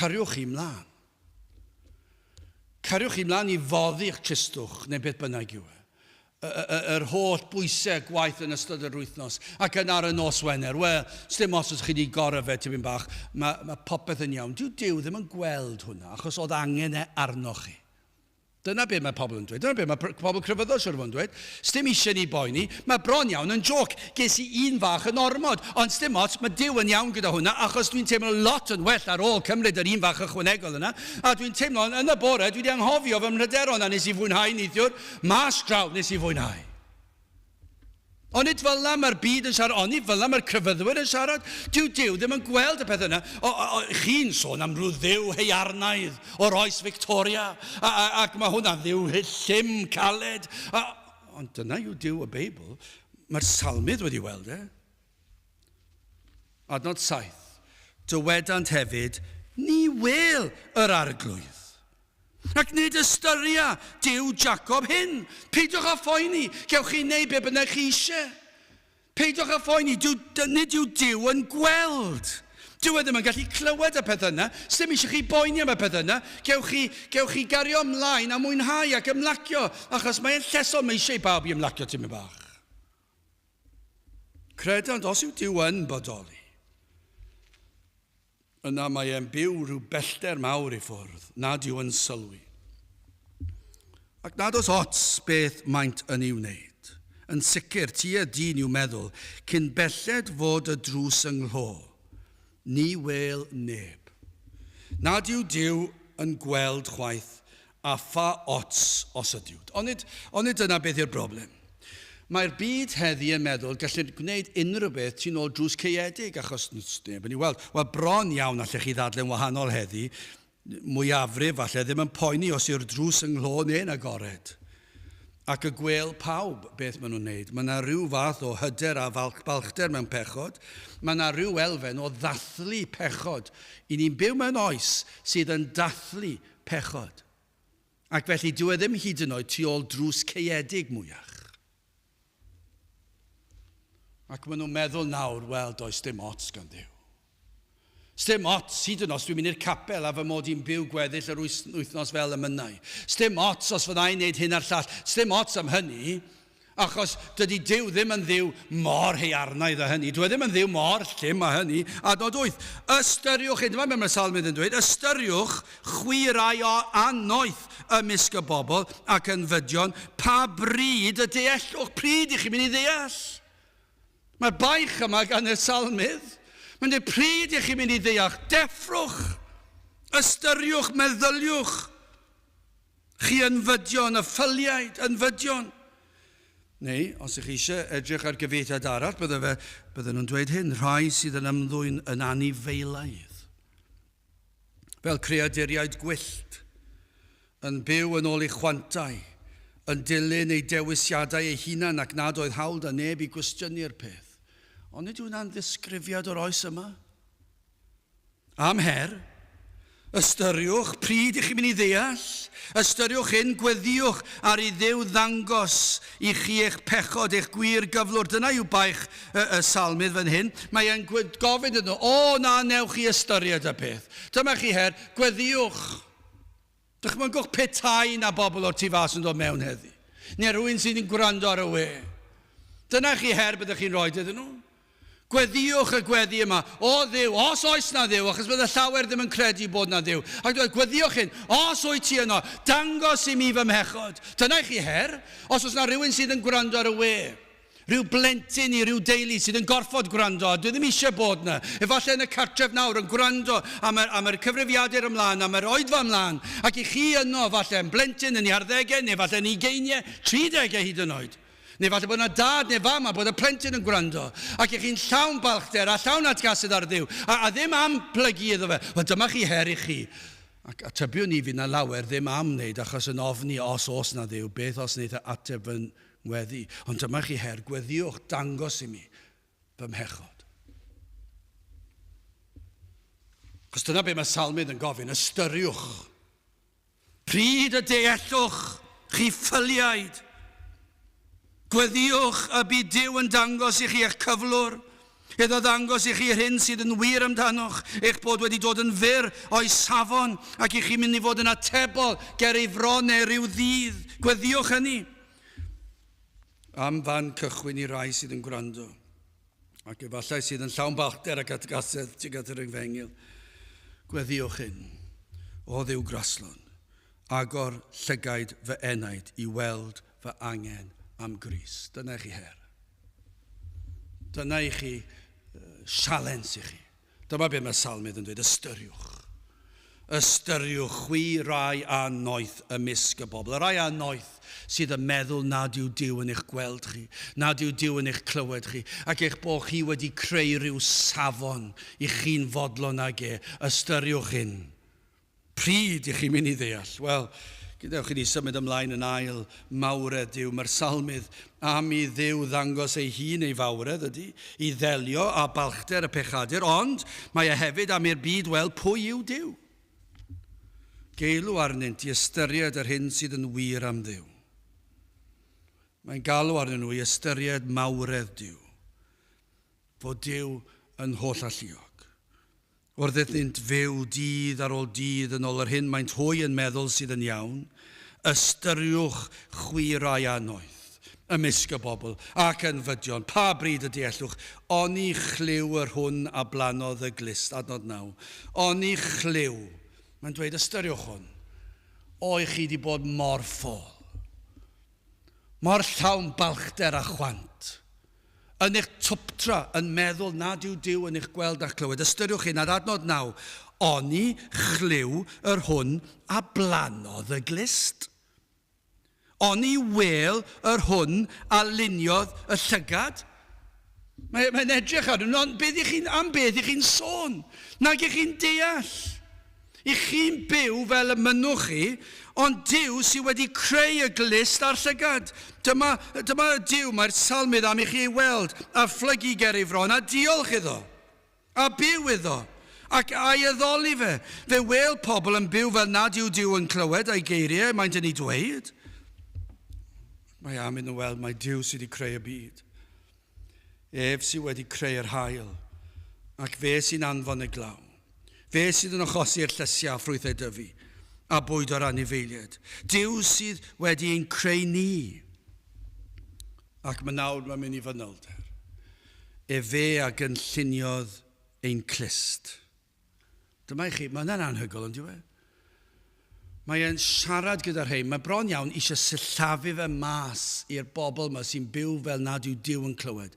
Cariwch i mlaen. Cariwch i mlaen i foddi'ch tristwch, neu beth bynnag yw e. Yr holl bwysau gwaith yn ystod yr wythnos ac yn ar y nos Wener. Wel, sdim os chi wedi gorau fe tipyn bach, mae popeth yn iawn. Duw ddim yn gweld hwnna, achos oedd angen e arnoch chi. Dyna beth mae pobl yn dweud. Dyna beth mae pobl crefyddol siwr yn dweud. Sdim eisiau ni boeni, mae bron iawn yn joc. Ges i un fach yn ormod, ond sdim ots, mae Duw yn iawn gyda hwnna, achos dwi'n teimlo lot yn well ar ôl cymryd yr un fach ychwanegol yna, a dwi'n teimlo yn y bore, dwi wedi anghofio fy mryderon a nes i fwynhau neithiwr, mas draw nes i fwynhau. Ond nid fel na mae'r byd yn siarad, ond nid fel na mae'r crefyddwyr yn siarad. Duw ddim yn gweld y peth yna. Chi'n sôn am rhyw dduw heiarnaidd o'r oes Victoria, ac mae hwnna'n dduw llym caled. Ond dyna yw Duw y Beibl. Mae'r salmydd wedi weld e. Adnod 7. Dywedant hefyd, ni wel yr arglwydd. Ac nid ystyria Duw Jacob hyn. Peidiwch â phoeni, gewch chi wneud be bynnag chi eisiau. Peidiwch â phoeni, nid yw Duw yn gweld. Duw ddim yn gallu clywed y peth yna. Sdim eisiau chi boeni am y peth yna. Gewch chi gario ymlaen a mwynhau ac ymlacio, achos mae'n llesol mae eisiau bawb i ymlacio ti'n mynd bach. Credant, os yw Duw yn bodoli, yna mae e'n byw rhyw bellter mawr i ffwrdd, nad yw yn sylwi. Ac nad oes ots beth maent yn ei wneud. Yn sicr, ti a dyn i'w meddwl, cyn belled fod y drws yng nghlô. Ni wel neb. Nad yw Duw yn gweld chwaith, a pha ots os ydyw. Ond dyna beth yw'r broblem. Mae'r byd heddi yn meddwl gallu gwneud unrhyw beth sy'n ôl drws caeedig, achos neb yn ei weld. Wel, bron iawn allech chi ddadlu'n wahanol heddi, mwyafrif falle ddim yn poeni os yw'r drws yng nghlô neu'n agored. Ac y gwel pawb beth maen nhw'n wneud. Mae yna rhyw fath o hyder a balchder mewn pechod. Mae yna rhyw elfen o ddathlu pechod. I ni'n byw mewn oes sydd yn dathlu pechod. Ac felly dyw e ddim hyd yn oed tu ôl drws caeedig mwyach. Ac maen nhw'n meddwl nawr, wel, does dim ots gan Duw. Sdim ots, hyd yn os dwi'n mynd i'r capel a fy mod i'n byw gweddill yr wythnos fel Emynau. Sdim ots os fydda i'n neud hyn a'r llall. Sdim ots am hynny, achos dydy Duw ddim yn ddiw mor heiarnaidd a hynny. Dwi ddim yn ddiw mor llym a hynny. A nod 8, ystyriwch, dyma beth mae'r salmydd yn dweud, ystyriwch chwirae o anoeth ymysg y bobl ac yn fydion, pa bryd y deallwch, pryd i chi mynd i ddeall. Mae'r baich yma gan y salmydd. Mae'n dweud, pryd i chi mynd i ddeall, deffrwch, ystyriwch, meddyliwch. Chi yn fydion, y ffyliaid yn fydion. Neu, os ych chi eisiau edrych ar gyfeithiad arall, bydden nhw'n dweud hyn, rhai sydd yn ymddwyn yn anifeilaidd. Fel creaduriaid gwyllt, yn byw yn ôl eu chwantau, yn dilyn eu dewisiadau eu hunan ac nad oedd hawl da neb i gwestiynu'r peth. Ond nid yw hwnna'n ddisgrifiad o'r oes yma? Am her, ystyriwch pryd i chi mynd i ddeall, ystyriwch hyn, gweddiwch ar ei Dduw ddangos i chi eich pechod, eich gwir gyflwr. Dyna yw baich y salmydd fan hyn. Mae e'n gofyn ydyn nhw, o na newch chi ystyried y peth. Dyma chi her, gweddiwch. Dychmygwch petai na bobl o'r tu fas yn dod mewn heddi. Neu rhywun sydd yn gwrando ar y we. Dyna chi her byddwch chi'n rhoi ydyn nhw. Gweddiwch y gweddi yma, o Dduw, os oes na Dduw, achos bydd y llawer ddim yn credu bod na Dduw. Ac dweud, gweddiwch hyn, os oes ti yno, dangos i mi fy mhechod. Dyna chi her, os oes na rhywun sydd yn gwrando ar y we. Rhyw blentyn i rhyw deulu sydd yn gorfod gwrando, dwi ddim eisiau bod na. Efallai yn y cartref nawr yn gwrando am yr cyfrifiadur ymlaen, am yr oedfa ymlaen, ac i chi yno, falle yn blentyn yn ei arddegau, neu falle yn 20, 30 hyd yn oed. Neu falle bod yna dad neu fam a bod y plentyn yn gwrando. Ac i chi'n llawn balchder a llawn atgasedd ar Dduw. A ddim am plygu iddo fe. Wel, dyma chi her i chi. Ac atybiwn ni fydd na lawer ddim am wneud achos yn ofni os oes na Dduw. Beth os wneud ateb yn weddi. Ond dyma chi her, gweddiwch, dangos i mi fy mhechod. Cos dyna be mae salmydd yn gofyn, ystyriwch. Pryd y deallwch, chi ffyliaid. Gweddiwch y bydd Duw yn dangos i chi eich cyflwr, iddo ddangos i chi'r hyn sydd yn wir amdanoch, eich bod wedi dod yn fyr o'i safon, ac i chi mynd i fod yn atebol ger ei fron neu rhyw ddydd. Gweddiwch hynny. Am fan cychwyn i rai sydd yn gwrando, ac efallai sydd yn llawn balchder ac atgasedd tuag at yr yngfengil. Gweddiwch hyn, o Dduw graslon, agor llygaid fy enaid i weld fy angen am grys. Dyna i chi her. Dyna i chi sialens i chi. Dyma be mae salmydd yn dweud, ystyriwch. Ystyriwch chwi rai a noeth ymysg y bobl. Y rai a noeth sydd yn meddwl nad yw Duw yn eich gweld chi, nad yw Duw yn eich clywed chi, ac eich bod chi wedi creu rhyw safon i chi'n fodlon ag ystyriwch hyn. Pryd i chi mynd i ddeall? Wel, gydewch chi ni symud ymlaen yn ail mawredd Duw. Mae'r salmydd am i Dduw ddangos ei hun ei fawredd ydy, i ddelio a balchder y pechadur, ond mae e hefyd am i'r byd weld pwy yw Duw. Geilw arnynt i ystyried yr hyn sydd yn wir am Dduw. Mae'n galw arnyn nhw i ystyried mawredd Duw, fod Duw yn holl alluog. Wrth iddynt fyw dydd ar ôl dydd yn ôl yr hyn maent hwy yn meddwl sydd yn iawn, ystyriwch chwirau anoeth, ymysg y bobl ac yn fydion, pa bryd y deallwch, oni chliw yr hwn a blanodd y glist, adnod 9, oni chliw, mae'n dweud ystyriwch hwn, o i chi di bod mor ffôl, mor llawn balchder a chwant. Yn eich twptra yn meddwl nad yw Duw yn eich gweld a'ch clywed. Ystyriwch chi, nad adnod 9. Oni chliw yr hwn a blanodd y glist. Oni wel yr hwn a luniodd y llygad. Mae'n edrych ar nhw, ond am beth i chi'n sôn? Nag i chi'n deall. I chi'n byw fel y mynwch chi, ond Duw sydd wedi creu y glist a'r llygad. Dyma Duw, mae'r salmydd am i chi weld, a phlygu ger ei fron, a diolch iddo, a byw iddo, ac a'i addoli fe. Fe wel pobl yn byw fel nad yw Duw yn clywed a'i geiriau, mae'n dyn ni dweud. Mae am yn weld, mae Duw sydd wedi creu y byd. Ef sydd wedi creu'r haul, ac fe sy'n anfon y glaw. Fe sydd yn achosi'r llysiau a ffrwythau dyfu, a bwyd o'r anifeiliaid. Duw sydd wedi ein creu ni. Ac mae nawr mae'n mynd i fanylder. Fe a gynlluniodd ein clust. Dyma i chi, mae'n anhygoel, ond yw e? Mae e'n siarad gyda'r rhai. Mae bron iawn eisiau sillafu fe mas i'r bobl yma sy'n byw fel nad yw Duw yn clywed.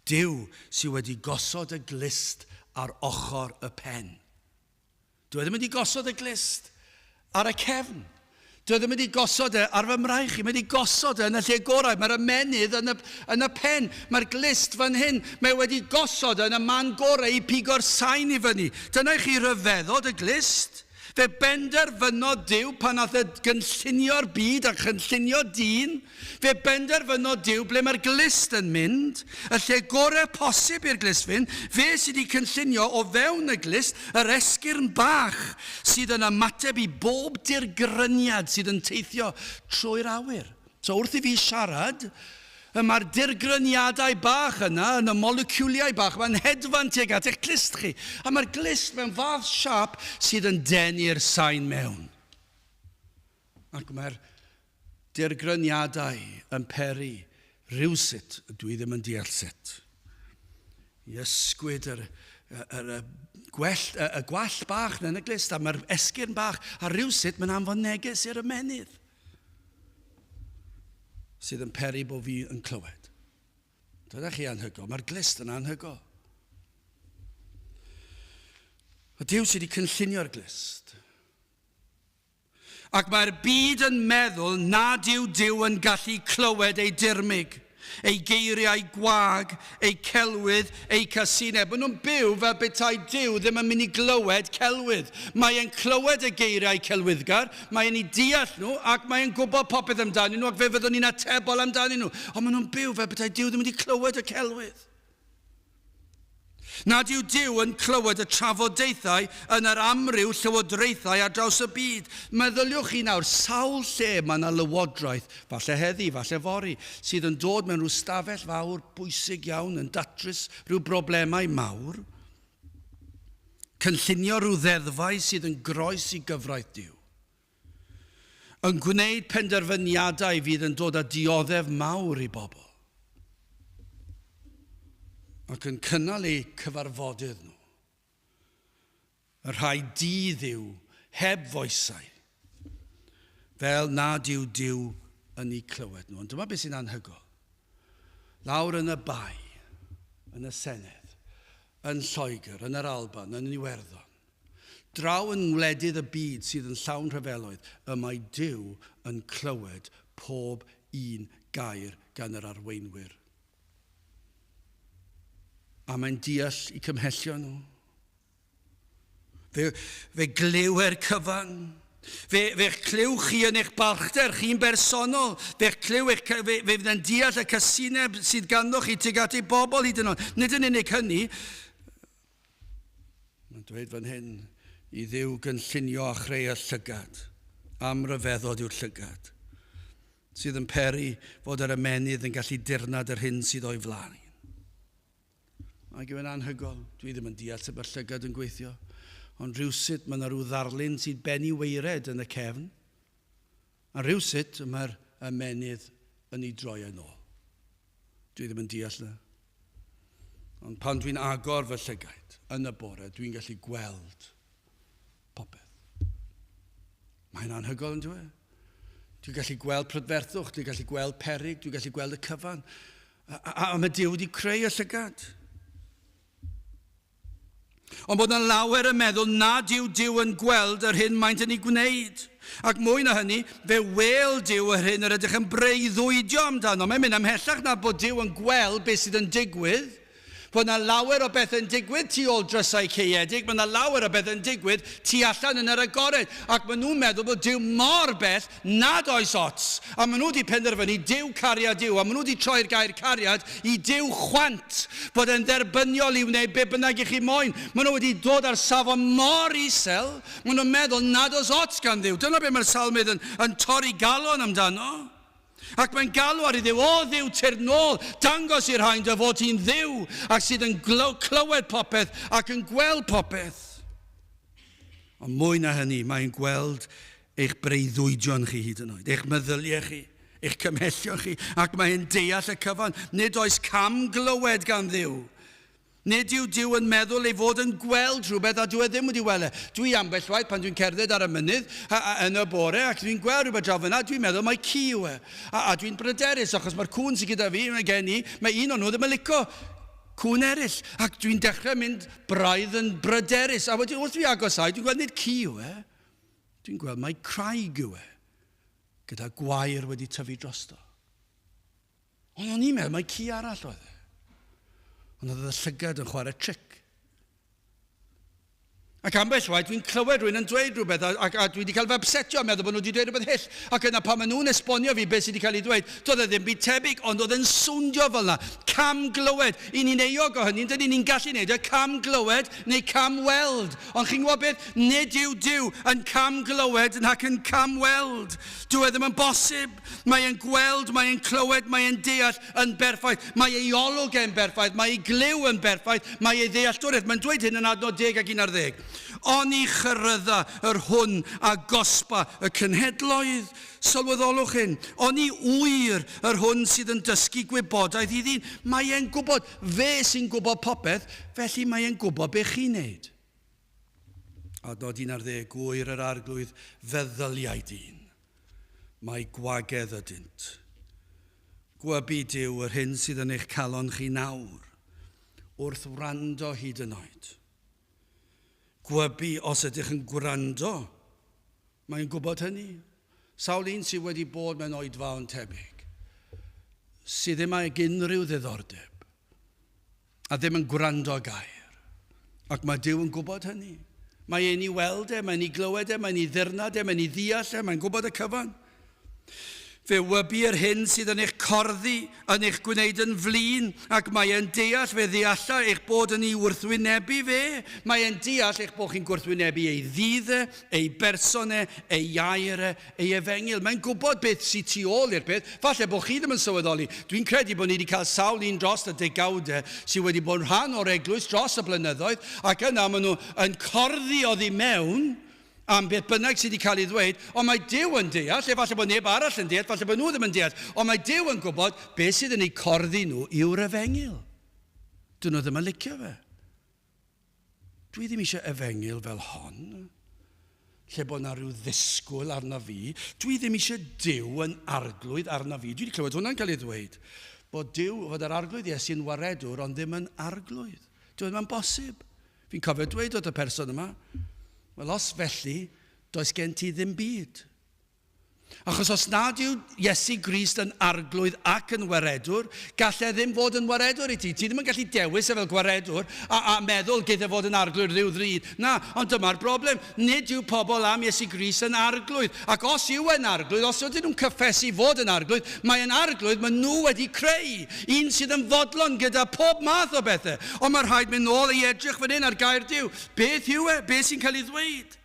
Duw sydd wedi gosod y glist ar ochr y pen. Dwi ddim wedi gosod y glist ar y cefn. Dwi ddim wedi gosod ar fy mraich. Mae wedi gosod yn y lle gorau. Mae'r ymenydd yn y pen. Mae'r glist fan hyn. Mae wedi gosod yn y man gorau i pigo'r sain i fyny. Dyna i chi ryfeddod y glist. Fe benderfynodd Duw pan nath gynllunio'r byd a gynllunio dyn. Fe benderfynodd Duw ble mae'r glist yn mynd. Y lle gorau posib i'r glist fynd. Fe sydd wedi cynllunio o fewn y glist yr esgyrn bach sydd yn ymateb i bob dirgryniad sydd yn teithio trwy'r awyr. So wrth i fi siarad, mae'r dirgryniadau bach yna, yn y moleciwliau bach, mae'n hedfan tuag at eich glist chi. A mae'r glist mewn fath siap sydd yn denu'r sain mewn. Ac mae'r dirgryniadau yn peri rhywsut, dwi ddim yn deall sut. I ysgwyd y gwell bach yn y glist, a mae'r esgyrn bach, a rhywsut mae'n anfon neges i'r ymenydd sydd yn peri bod fi yn clywed. Dyna chi anhygoel. Mae'r glist yn anhygoel. Y Duw sydd wedi cynllunio'r glist. Ac mae'r byd yn meddwl nad yw Duw yn gallu clywed ei dirmig, ei geiriau gwag, ei celwydd, ei casineb. Maen nhw'n byw fel betai Duw ddim yn mynd i glywed celwydd. Mae e'n clywed y geiriau celwyddgar, mae e'n ei deall nhw, ac mae e'n gwybod popeth amdanyn nhw, ac fe fyddwn ni'n atebol amdanyn nhw. Ond maen nhw'n byw fel betai Duw ddim yn mynd i clywed y celwydd. Nad yw Duw yn clywed y trafodaethau yn yr amryw llywodraethau ar draws y byd. Meddyliwch chi nawr, sawl lle mae yna lywodraeth, falle heddi, falle fori, sydd yn dod mewn rhyw stafell fawr bwysig iawn yn datrys rhyw broblemau mawr. Cynllunio rhyw ddeddfau sydd yn groes i gyfraith Duw. Yn gwneud penderfyniadau fydd yn dod â dioddef mawr i bobl. Ac yn cynnal eu cyfarfodydd nhw. Y rhai dydd yw heb foesau, fel nad yw Duw yn eu clywed nhw. Ond dyma beth sy'n anhygoel. Lawr yn y bai, yn y Senedd, yn Lloegr, yn yr Alban, yn Iwerddon, draw yn wledydd y byd sydd yn llawn rhyfeloedd, y mae Duw yn clywed pob un gair gan yr arweinwyr. A mae'n deall i cymhellio nhw. Fe glyw'r cyfan. Fe'ch clyw chi yn eich balchder, chi'n bersonol. Fe'ch clyw, fe fydd yn deall y casineb sydd ganddoch chi tuag at ei bobl hyd yn oed. Nid yn unig hynny. Mae'n dweud fan hyn, i Dduw gynllunio a chreu y llygad. Am ryfeddod yw'r llygad. Sydd yn peri fod yr ymenydd yn gallu dirnad yr hyn sydd o'i flaen. Ac yw'n anhygoel. Dwi ddim yn deall sut mae'r llygad yn gweithio. Ond rhywsut mae yna rhyw ddarlun sydd benni weired yn y cefn. A rhywsut mae'r ymenydd yn ei droi yn ôl. Dwi ddim yn deall yna. Ond pan dwi'n agor fy llygaid yn y bore, dwi'n gallu gweld popeth. Mae'n anhygoel yn dweud. Dwi'n gallu gweld prydferthwch, dwi'n gallu gweld peryg, dwi'n gallu gweld y cyfan. A mae Duw wedi creu y llygad. Ond bod yna lawer yn meddwl nad yw Duw yn gweld yr hyn maent yn ei gwneud. Ac mwy na hynny, fe wel Duw yr hyn yr ydych yn breuddwydio amdano. Mae'n mynd ymhellach na bod Duw yn gweld beth sydd yn digwydd. Bod yna lawer o beth yn digwydd tu ôl drysau caeedig, mae yna lawer o beth yn digwydd tu allan yn yr agored. Ac maen nhw'n meddwl bod Duw mor beth nad oes ots. A maen nhw wedi penderfynu Duw cariad Duw, a maen nhw wedi troi'r gair cariad i Duw chwant, bod yn dderbyniol i wneud be bynnag i chi moyn. Maen nhw wedi dod ar safon mor isel, maen nhw'n meddwl nad oes ots gan Dduw. Dyna be mae'r salmydd yn torri galon amdano. Ac mae'n galw ar ei Dduw, o Dduw tir nôl, dangos i'r hain dy fod hi'n Dduw, ac sydd yn clywed popeth ac yn gweld popeth. Ond mwy na hynny, mae'n gweld eich breuddwydion chi hyd yn oed, eich meddyliau chi, eich cymhellion chi, ac mae'n deall y cyfan. Nid oes cam glywed gan Dduw. Nid yw Duw yn meddwl ei fod yn gweld rhywbeth a dwi ddim wedi weld. Dwi ambell waith pan dwi'n cerdded ar y mynydd yn y bore ac dwi'n gweld rhywbeth draw fyna, dwi'n meddwl mae ci yw e. A dwi'n bryderus achos mae'r cwn sydd gyda fi, gen i, mae un o'n nhw ddim yn licio cwn eraill. Ac dwi'n dechrau mynd braidd yn bryderus. A wedyn wrth fi agosau, dwi'n gweld nid ci yw e. Dwi'n gweld mae craig yw e. Gyda gwair wedi tyfu drosto. Ond o'n i'n meddwl mae ci arall oedd e. Ond oedd y llygad yn chwarae tric. Ac ambell waith, dwi'n clywed rhywun yn dweud rhywbeth, a dwi wedi cael fy upsetio, meddwl bod nhw wedi dweud rhywbeth hyll. Ac yna pan maen nhw'n esbonio fi beth sydd wedi cael ei dweud, doedd e ddim byd tebyg, ond oedd e'n swndio fel yna. Cam glywed. I ni'n euog o hynny, dydyn ni'n gallu gwneud y cam glywed neu cam weld. Ond chi'n gwybod beth? Nid yw Duw yn cam glywed nac yn cam weld. Dwi ddim yn bosib. Mae e'n gweld, mae e'n clywed, mae e'n deall yn berffaith. Mae ei olwg yn berffaith, mae ei glyw yn berffaith, mae ei ddealltwriaeth. Mae'n dweud hyn yn adnod 10 ac 11. Oni chyrrydda yr hwn a gosba y cynhedloedd. Sylweddolwch hyn. Oni wyr yr hwn sydd yn dysgu gwybodaeth i ddyn. Mae e'n gwybod, fe sy'n gwybod popeth, felly mae e'n gwybod be chi'n neud. Adnod 11, gwyr yr arglwydd feddyliau dyn. Mae gwagedd ydynt. Gwybi Duw yr hyn sydd yn eich calon chi nawr, wrth wrando hyd yn oed. Gwybi os ydych yn gwrando, mae'n gwybod hynny. Sawl un sydd wedi bod mewn oedfa o'n tebyg, sydd ddim ag unrhyw ddiddordeb, a ddim yn gwrando gair. Ac mae Duw yn gwybod hynny. Mae e'n ei weld e, mae'n ei glywed e, mae'n ei ddyrnad e, mae'n ei ddeall e, mae'n gwybod y cyfan. Fe wybu yr hyn sydd yn eich corddi, yn eich gwneud yn flin, ac mae e'n deall fe ddealla eich bod yn ei wrthwynebu fe. Mae e'n deall eich bod chi'n gwrthwynebu ei ddyddau, ei bersonau, ei iair, ei efengil. Mae'n gwybod beth sy'n tu ôl i'r peth. Falle bod chi ddim yn sylweddoli. Dwi'n credu bod ni wedi cael sawl un dros y degawdau sydd wedi bod rhan o'r eglwys dros y blynyddoedd, ac yna maen nhw yn corddi oddi mewn am beth bynnag sydd wedi cael ei ddweud, ond mae Duw yn deall, efallai bod neb arall yn deall, falle bod nhw ddim yn deall, ond mae Duw yn gwybod beth sydd yn ei corddi nhw yw'r efengil. Dyn nhw ddim yn licio fe. Dwi ddim eisiau efengil fel hon, lle bod yna rhyw ddisgwyl arna fi. Dwi ddim eisiau Duw yn arglwydd arna fi. Dwi wedi clywed hwnna'n cael ei ddweud, bod Duw, fod yr arglwydd Iesu'n waredwr, ond ddim yn arglwydd. Dwi ddim yn bosib. Fi'n cofio dweud oedd y person yma, wel, os felly, does gen ti ddim byd. Achos os nad yw Iesu Grist yn arglwydd ac yn waredwr, gallai ddim fod yn waredwr i ti. Ti ddim yn gallu dewis fel gwaredwr a meddwl gyda fod yn arglwydd rhyw ddrud. Na, ond dyma'r broblem. Nid yw pobl am Iesu Grist yn arglwydd. Ac os yw yn arglwydd, os ydyn nhw'n cyffesu fod yn arglwydd, mae'n arglwydd maen nhw wedi creu. Un sydd yn fodlon gyda pob math o bethau. Ond mae'r rhaid mynd nôl i edrych fan hyn ar gair Duw. Beth yw e? Beth sy'n cael ei ddweud?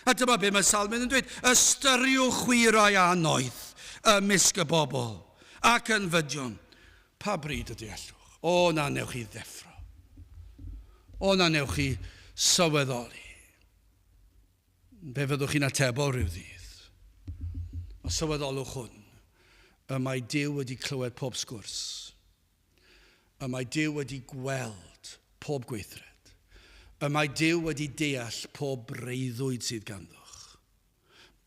A dyma be mae Salmyn yn dweud, ystyriwch chwirae a noeth ymysg y bobl ac yn fydion. Pa bryd ydy allwch? O na newch chi ddeffro. O na newch chi sylweddoli. Be fyddwch chi'n atebol rhyw ddydd? O sylweddolwch hwn. Y mae Duw wedi clywed pob sgwrs. Y mae Duw wedi gweld pob gweithred. Y mae Duw wedi deall pob breuddwyd sydd ganddoch.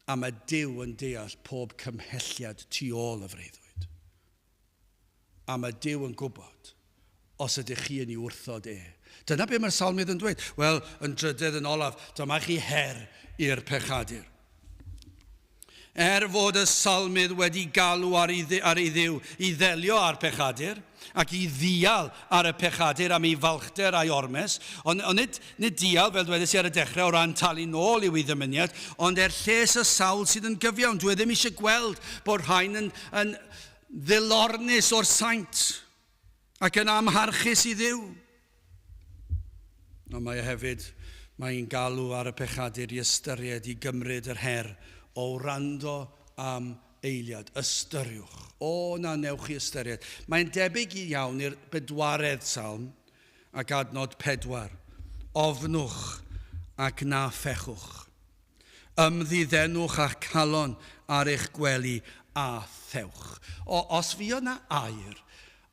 A mae Duw yn deall pob cymhelliad tu ôl y freuddwyd. A mae Duw yn gwybod os ydych chi yn ei wrthod e. Dyna be mae'r salmydd yn dweud. Wel, yn drydydd yn olaf, dyma chi her i'r pechadur. Fod y salmydd wedi galw ar ei ddiw i ddelio ar pechadur ac i ddial ar y pechadur am ei falchder a'i ormes, ond nid dial, fel dwedais i ar y dechrau, o ran talu nôl i'w ddymuniad, ond lles y sawl sydd yn gyfiawn. Dwi ddim eisiau gweld bod rhain yn ddilornus o'r saint ac yn amharchus i ddiw. Ond mae hefyd, mae'n galw ar y pechadur i ystyried i gymryd yr her o wrando am eiliad. Ystyriwch. O na newch chi ystyried. Mae'n debyg iawn i'r bedwaredd salm ac adnod 4. Ofnwch ac na phechwch. Ymddiddenwch a'ch calon ar eich gwely a thewch. Os fi yna air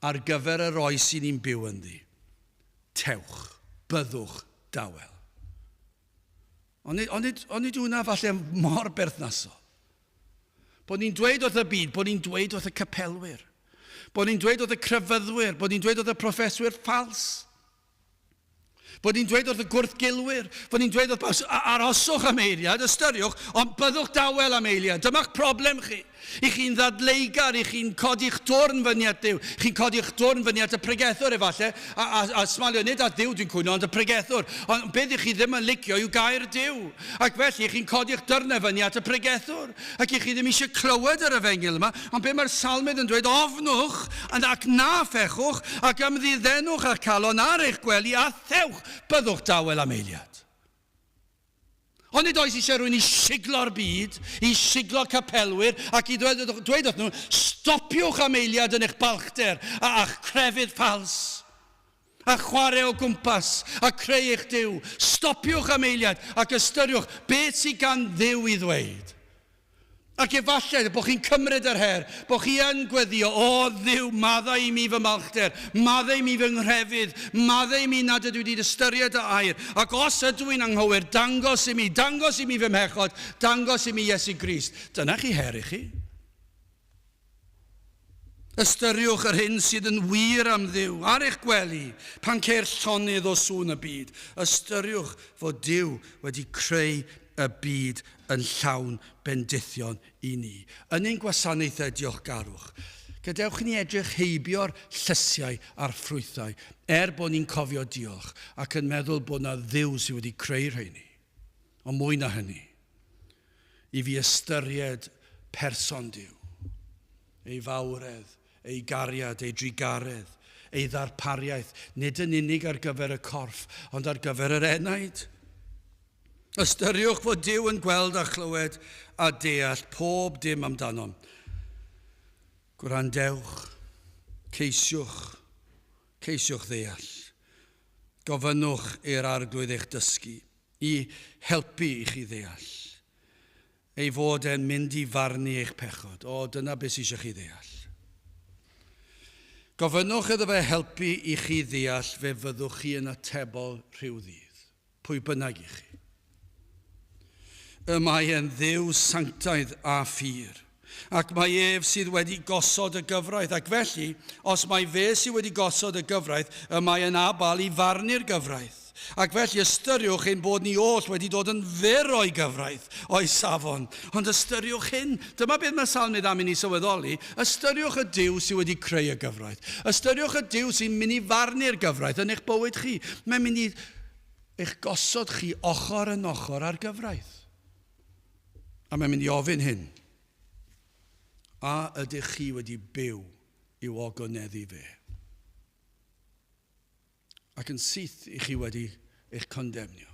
ar gyfer yr oes i ni'n byw ynddi, tewch, byddwch dawel. Ond nid hwnna falle mor berthnasol. Bod ni'n dweud wrth y byd, bod ni'n dweud wrth y capelwyr, bod ni'n dweud wrth y crefyddwyr, bod ni'n dweud wrth y proffeswyr ffals, bod ni'n dweud wrth y gwrthgilwyr, bod ni'n dweud wrth aroswch am eiliad, ystyriwch, ond byddwch dawel am eiliad. Dyma'ch problem chi. I chi'n ddadleigar, i chi'n codi'ch dwrn fyny at Duw, chi'n codi'ch dwrn fyny at y pregethwr efallai, a smalio nid at Duw dwi'n cwyno, ond y pregethwr. Ond beth i chi ddim yn licio yw gair Duw. Ac felly chi'n codi'ch dyrnau fyny at y pregethwr. Ac i chi ddim eisiau clywed yr efengil yma, ond be mae'r salmydd yn dweud, ofnwch ac na phechwch, ac ymddiddenwch a'ch calon ar eich gwely a thewch, byddwch dawel am eiliad. Ond nid oes eisiau rhywun i siglo'r byd, i siglo capelwyr, ac i dweud wrth nhw, stopiwch am eiliad yn eich balchder a'ch crefydd ffals, a chwarae o gwmpas, a creu eich Duw. Stopiwch am eiliad ac ystyriwch beth sydd gan Dduw i ddweud. Ac efallai bod chi'n cymryd yr her, bod chi yn gweddio, o Dduw, maddau i mi fy malchder, maddau i mi fy nghrefydd, maddau i mi nad ydw i wedi ystyried y air. Ac os ydw i'n anghywir, dangos i mi fy mhechod, dangos i mi Iesu Grist. Dyna chi her i chi. Ystyriwch yr hyn sydd yn wir am Dduw ar eich gwely pan ceir llonydd o sŵn y byd. Ystyriwch fod Duw wedi creu y byd yn llawn bendithion i ni. Yn ein gwasanaethau diolchgarwch, gadewch ni edrych heibio'r llysiau a'r ffrwythau, bod ni'n cofio diolch ac yn meddwl bod na Dduw sydd wedi creu rheini. Ond mwy na hynny, i fi ystyried person Duw, ei fawredd, ei gariad, ei drigaredd, ei ddarpariaeth, nid yn unig ar gyfer y corff, ond ar gyfer yr enaid. Ystyriwch fod Duw yn gweld a chlywed a deall pob dim amdano. Gwrandewch, ceisiwch ddeall. Gofynnwch i'r arglwydd eich dysgu, i helpu i chi ddeall. Ei fod e'n mynd i farnu eich pechod. Dyna beth sydd eisiau chi ddeall. Gofynnwch iddo fe helpu i chi ddeall fe fyddwch chi yn atebol rhyw ddydd. Pwy bynnag i chi. Mae e'n Dduw sanctaidd a ffyr, ac mae sydd wedi gosod y gyfraith, ac felly, os mae fe sydd wedi gosod y gyfraith, mae e'n abal i farnu'r gyfraith. Ac felly ystyriwch ein bod ni oll wedi dod yn fyr o'i gyfraith, o'i safon. Ond ystyriwch hyn, dyma beth mae salmydd am i ni sylweddoli, ystyriwch y Duw sydd wedi creu y gyfraith. Ystyriwch y Duw sy'n mynd i farnu'r gyfraith yn eich bywyd chi. Mae'n mynd i eich gosod chi ochr yn ochr ar gyfraith. A mae'n mynd i ofyn hyn. A ydych chi wedi byw i'w ogoneddu fe? Ac yn syth i chi wedi eich condemnio.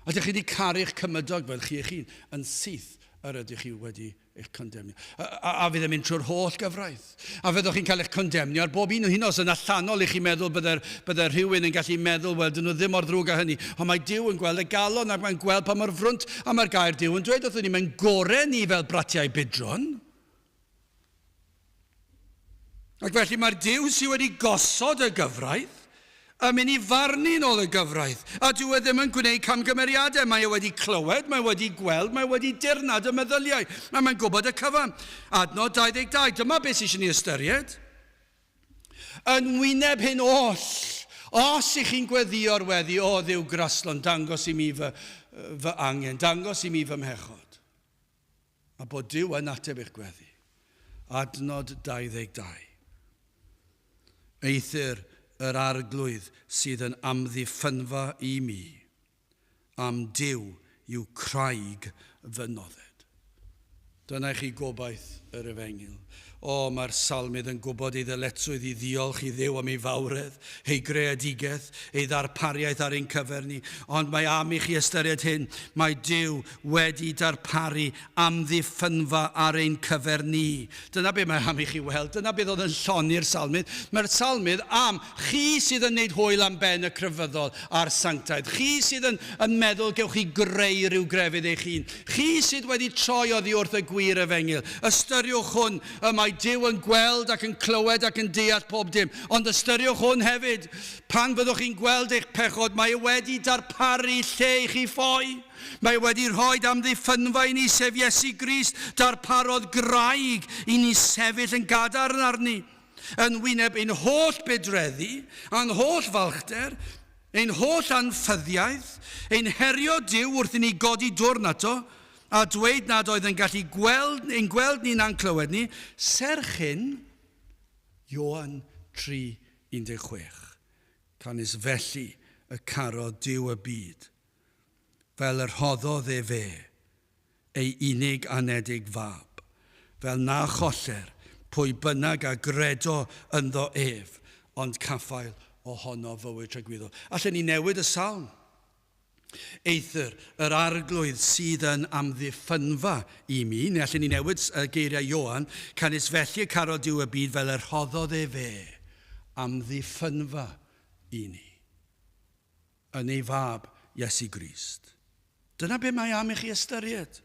Ydych chi wedi caru'ch cymydog fel chi eich hun? Yn syth yr ydych chi wedi eich condemnio. A fydd yn mynd trwy'r holl gyfraith. A fyddwch chi'n cael eich condemnio ar bob un o hyn os yn allanol i chi meddwl bydde'r rhywun yn gallu meddwl, wel, dyn nhw ddim o'r ddrwg â hynny. Ond mae Duw yn gweld y galon ac mae'n gweld pa mor frwnt a mae'r gair Duw yn dweud wrthyn ni, mae'n gorau ni fel bratiau bydron. Ac felly mae'r Duw sydd wedi gosod y gyfraith yn mynd i farnu nôl y gyfraith. A dyw e ddim yn gwneud camgymeriadau. Mae e wedi clywed, mae wedi gweld, mae wedi dirnad y meddyliau. A mae'n gwybod y cyfan. Adnod 22. Dyma beth sy'n eisiau ni ystyried. Yn wyneb hyn oll, os ych chi'n gweddio'r weddi, o Dduw graslon, dangos i mi fy angen, dangos i mi fy mhechod. A bod Duw yn ateb eich gweddi. Adnod 22. Eithir yr arglwydd sydd yn amddiffynfa i mi, am Duw yw craig fy nodded. Dyna chi gobaith yr Efengyl. O, mae'r salmydd yn gwybod ei ddyletswydd i ddiolch i Dduw am ei fawredd, ei greadigaeth, ei ddarpariaeth ar ein cyfer ni. Ond mae am i chi ystyried hyn, mae Duw wedi darparu amddiffynfa ar ein cyfer ni. Dyna be mae am i chi weld, dyna beth oedd yn lloni'r salmydd. Mae'r salmydd am chi sydd yn neud hwyl am ben y cryfyddol a'r sanctaidd. Chi sydd yn meddwl gewch chi greu rhyw grefydd eich hun. Chi sydd wedi troi oddi wrth y gwir Efengyl. Ystyriwch hwn, mae Duw yn gweld ac yn clywed ac yn deall pob dim. Ond ystyriwch hwn hefyd, pan fyddwch chi'n gweld eich pechod, mae wedi darparu lle i chi ffoi. Mae wedi rhoi amddiffynfa i ni sef Iesu Grist, darparodd graig i ni sefyll yn gadarn arni. Yn wyneb ein holl bedreddi, a'n holl falchder, ein holl anffyddiaeth, ein herio Duw wrth i ni godi dwrn ato, a dweud nad oedd yn gallu gweld ni'n anclywed ni, serch hyn, Ioan 3:16. Canis felly y caro Duw y byd, fel yr hoddodd e fe, ei unig anedig fab, fel na choller, pwy bynnag a gredo ynddo ef, ond caffael ohono fywyd tragwyddol. Allen ni newid y salm. Eithir yr arglwydd sydd yn amddiffynfa i mi, neu allen ni newid geiriau Ioan, canis felly caro Duw y byd fel yr hoddodd e fe, amddiffynfa i ni. Yn ei fab Iesu Grist. Dyna be mae am i chi ystyried.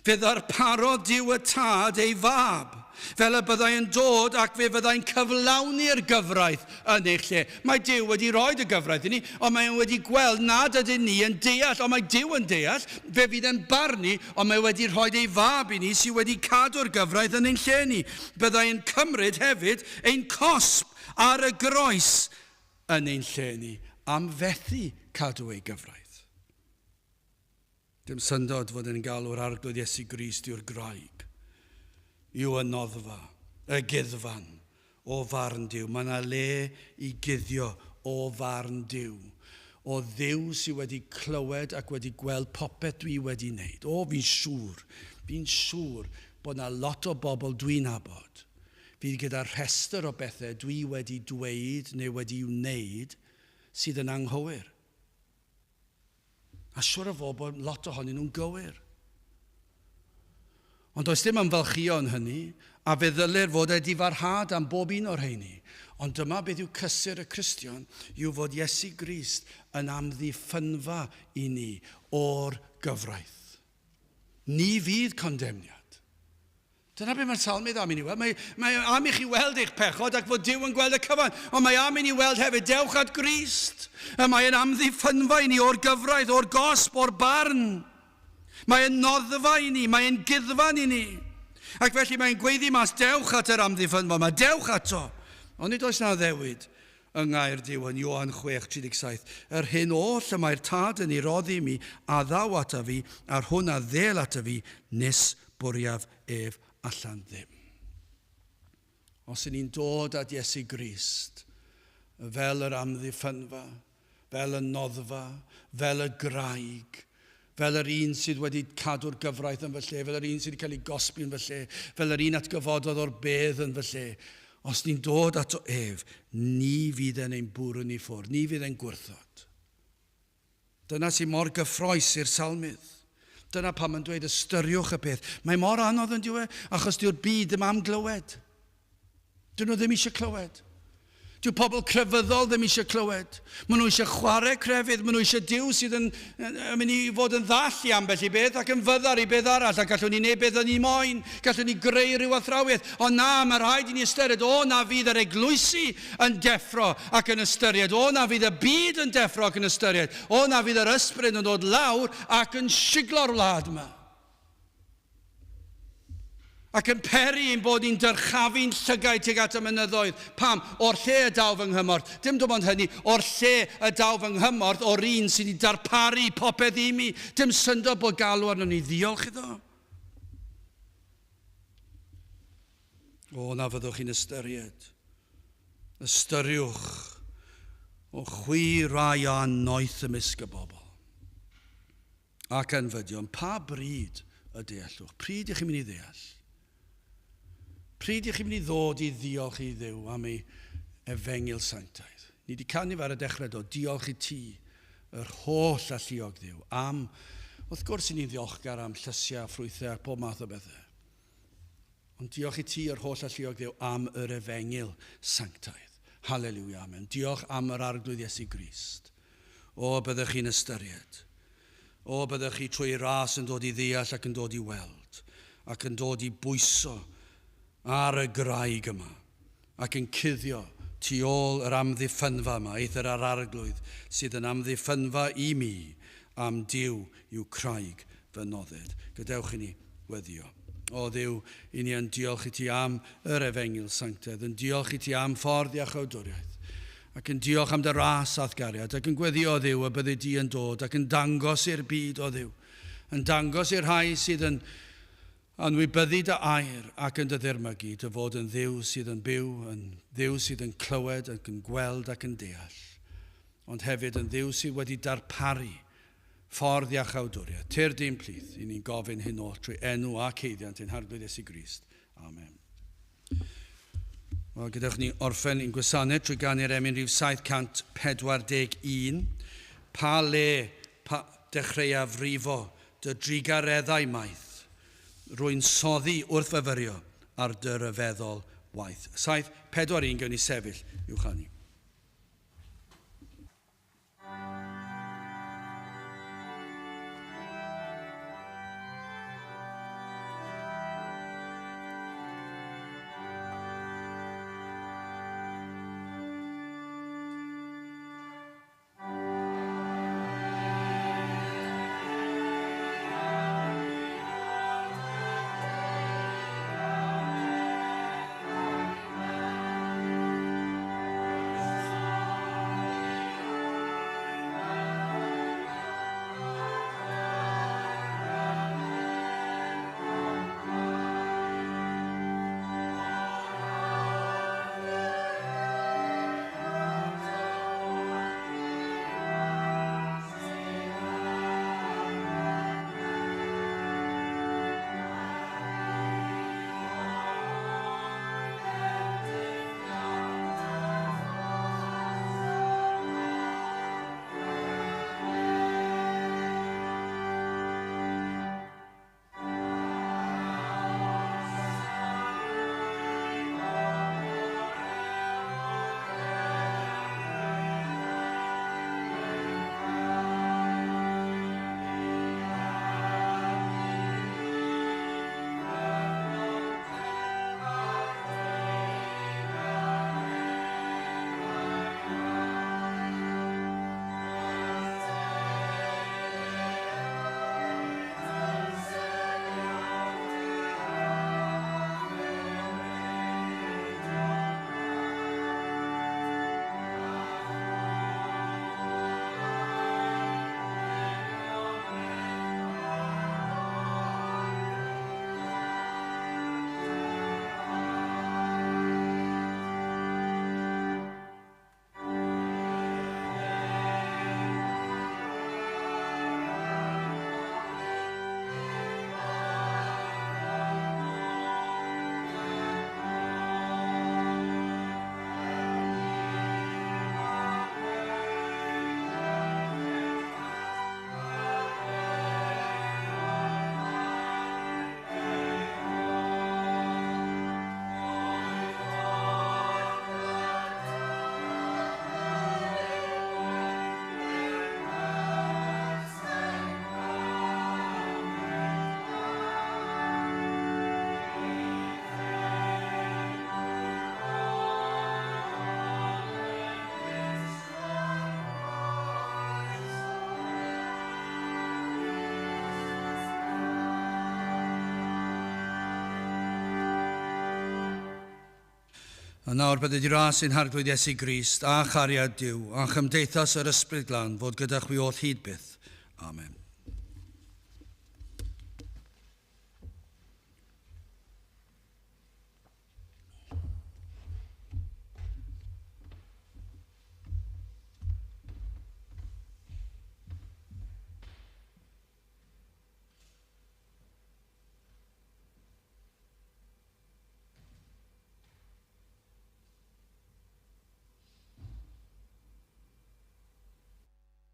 Fe ddarparodd Duw y tad ei fab, fel y byddai'n dod ac fe fyddai'n cyflawni'r gyfraith yn eich lle. Mae Duw wedi rhoi y gyfraith i ni, ond mae wedi gweld nad ydyn ni yn deall, ond mae Duw yn deall, fe fydd yn barnu, ond mae wedi rhoi ei fab i ni sydd wedi cadw'r gyfraith yn ein lle ni. Byddai'n cymryd hefyd ein cosb ar y groes yn ein lle ni, am fethu cadw ei gyfraith. Dim syndod fod yn galw'r arglwydd Iesu Grist yw'r graig, yw y noddfa, y guddfan o farn Duw. Mae yna le i guddio o farn Duw, o Dduw sydd wedi clywed ac wedi gweld popeth dwi wedi wneud. O, fi'n siŵr bod yna lot o bobl dwi'n nabod. Fydd gyda rhestr o bethau dwi wedi dweud neu wedi wneud sydd yn anghywir. A siwr o fod bod lot ohonyn nhw'n gywir. Ond does dim ymfalchio yn hynny, a fe ddylir fod e di farhad am bob un o'r rheini. Ond dyma beth yw cysur y Cristion, yw fod Iesu Grist yn amddiffynfa i ni o'r gyfraith. Ni fydd condemniad. Dyna beth mae'r salmydd am i ni weld. Mae am i chi weld eich pechod ac fod Duw yn gweld y cyfan. Ond mae am i ni weld hefyd dewch at Grist. Mae'n amddiffynfa i ni o'r gyfraith, o'r gosb, o'r barn. Mae'n noddfa i ni, mae'n guddfan i ni. Ac felly mae'n gweiddi mas dewch at yr amddiffynfa yma, dewch ato. Ond nid oes na ddewid yng ngair Duw yn Ioan 6:37. Yr hyn oll y mae'r tad yn ei roddi mi, a ddaw ata fi, a'r hwn a ddel ata fi, nis bwriaf ef allan ddim. Os y'n ni'n dod at Iesu Grist, fel yr amddiffynfa, fel y noddfa, fel y graig, fel yr un sydd wedi cadw'r gyfraith yn fy lle, fel yr un sydd wedi cael ei gosbi yn fy lle, fel yr un atgyfododd o'r bedd yn fy lle. Os ni'n dod ato ef, ni fydd yn ein bwrw ni ffwrdd, ni fydd yn gwrthod. Dyna sy'n mor gyffroes i'r salmydd. Dyna pam yn dweud ystyriwch y peth. Mae mor anodd yn diwedd, achos diw'r byd ddim am glywed. Dyn nhw ddim eisiau clywed. Dyw pobl crefyddol ddim eisiau clywed. Maen nhw eisiau chwarae crefydd. Maen nhw eisiau Duw sydd yn mynd i fod yn ddall i ambell i beth ac yn fyddar i beth arall. A gallwn ni wneud beth o'n ni moyn. Gallwn ni greu rhyw athrawiaeth. Ond na, mae rhaid i ni ystyried. O na fydd yr eglwysi yn deffro ac yn ystyried. O na fydd y byd yn deffro ac yn ystyried. O na fydd yr ysbryd yn dod lawr ac yn siglo'r wlad yma. Ac yn peri ein bod ni'n dyrchafu'n llygau tuag at y mynyddoedd. Pam? O'r lle y daw fy nghymorth. Dim dim ond hynny, o'r lle y daw fy nghymorth o'r un sydd wedi darparu popeth i mi. Dim syndod bod galw arno ni ddiolch iddo. O, na fyddwch chi'n ystyried. Ystyriwch o chwi rai a noeth ymysg y bobl. Ac yn fydion, pa bryd y deallwch? Pryd ych chi'n mynd i ddeall? Pryd ych chi'n mynd i ddod i ddiolch i Dduw am ei efengil sanctaidd? Ni wedi canu ar y dechrau dod, diolch i ti, yr holl alluog Dduw, am, wrth gwrs i ni'n ddiolchgar am llysiau, ffrwythau, pob math o bethau. Ond diolch i ti, yr holl alluog Dduw, am yr efengil sanctaidd. Hallelujah, amen. Diolch am yr arglwydd Iesu Grist. O, byddwch chi'n ystyried. O, byddwch chi trwy ras yn dod i ddeall ac yn dod i weld, ac yn dod i bwyso ar y graig yma, ac yn cuddio tu ôl yr amddiffynfa yma, either ar arglwydd sydd yn amddiffynfa i mi am Duw yw craig fy nodded. Gadewch i ni weddio. O Dduw, i ni yn diolch i ti am yr efengil sanctaidd, yn diolch i ti am ffordd iachawdwriaeth, ac yn diolch am dy ras athgariad, ac yn gweddio o Dduw y byddu di yn dod, ac yn dangos i'r byd o Dduw, yn dangos i'r rhai sydd yn anwybyddu dy air ac yn dy ddirmygu, dy fod yn Dduw sydd yn byw, yn Dduw sydd yn clywed ac yn gweld ac yn deall, ond hefyd yn Dduw sydd wedi darparu ffordd iachawdwriaeth. Tyr dim plith, i ni'n gofyn hyn o trwy enw a ceiddiant ein harglwydd Iesu Grist. Amen. Wel, gyda'ch ni orffen i'n gwasanaeth trwy ganu'r emyn rhif 741. Pa le dechreuaf rifo dy drigareddau maith, rwy'n soddi wrth fyfyrio ar dy ryfeddol waith. 741 gawn ni sefyll i'w chanu. A nawr bydd wedi ras ein harglwydd Iesu Grist a chariad Duw, a chymdeithas yr ysbryd glân fod gyda chwi o'r hyd byth. Amen.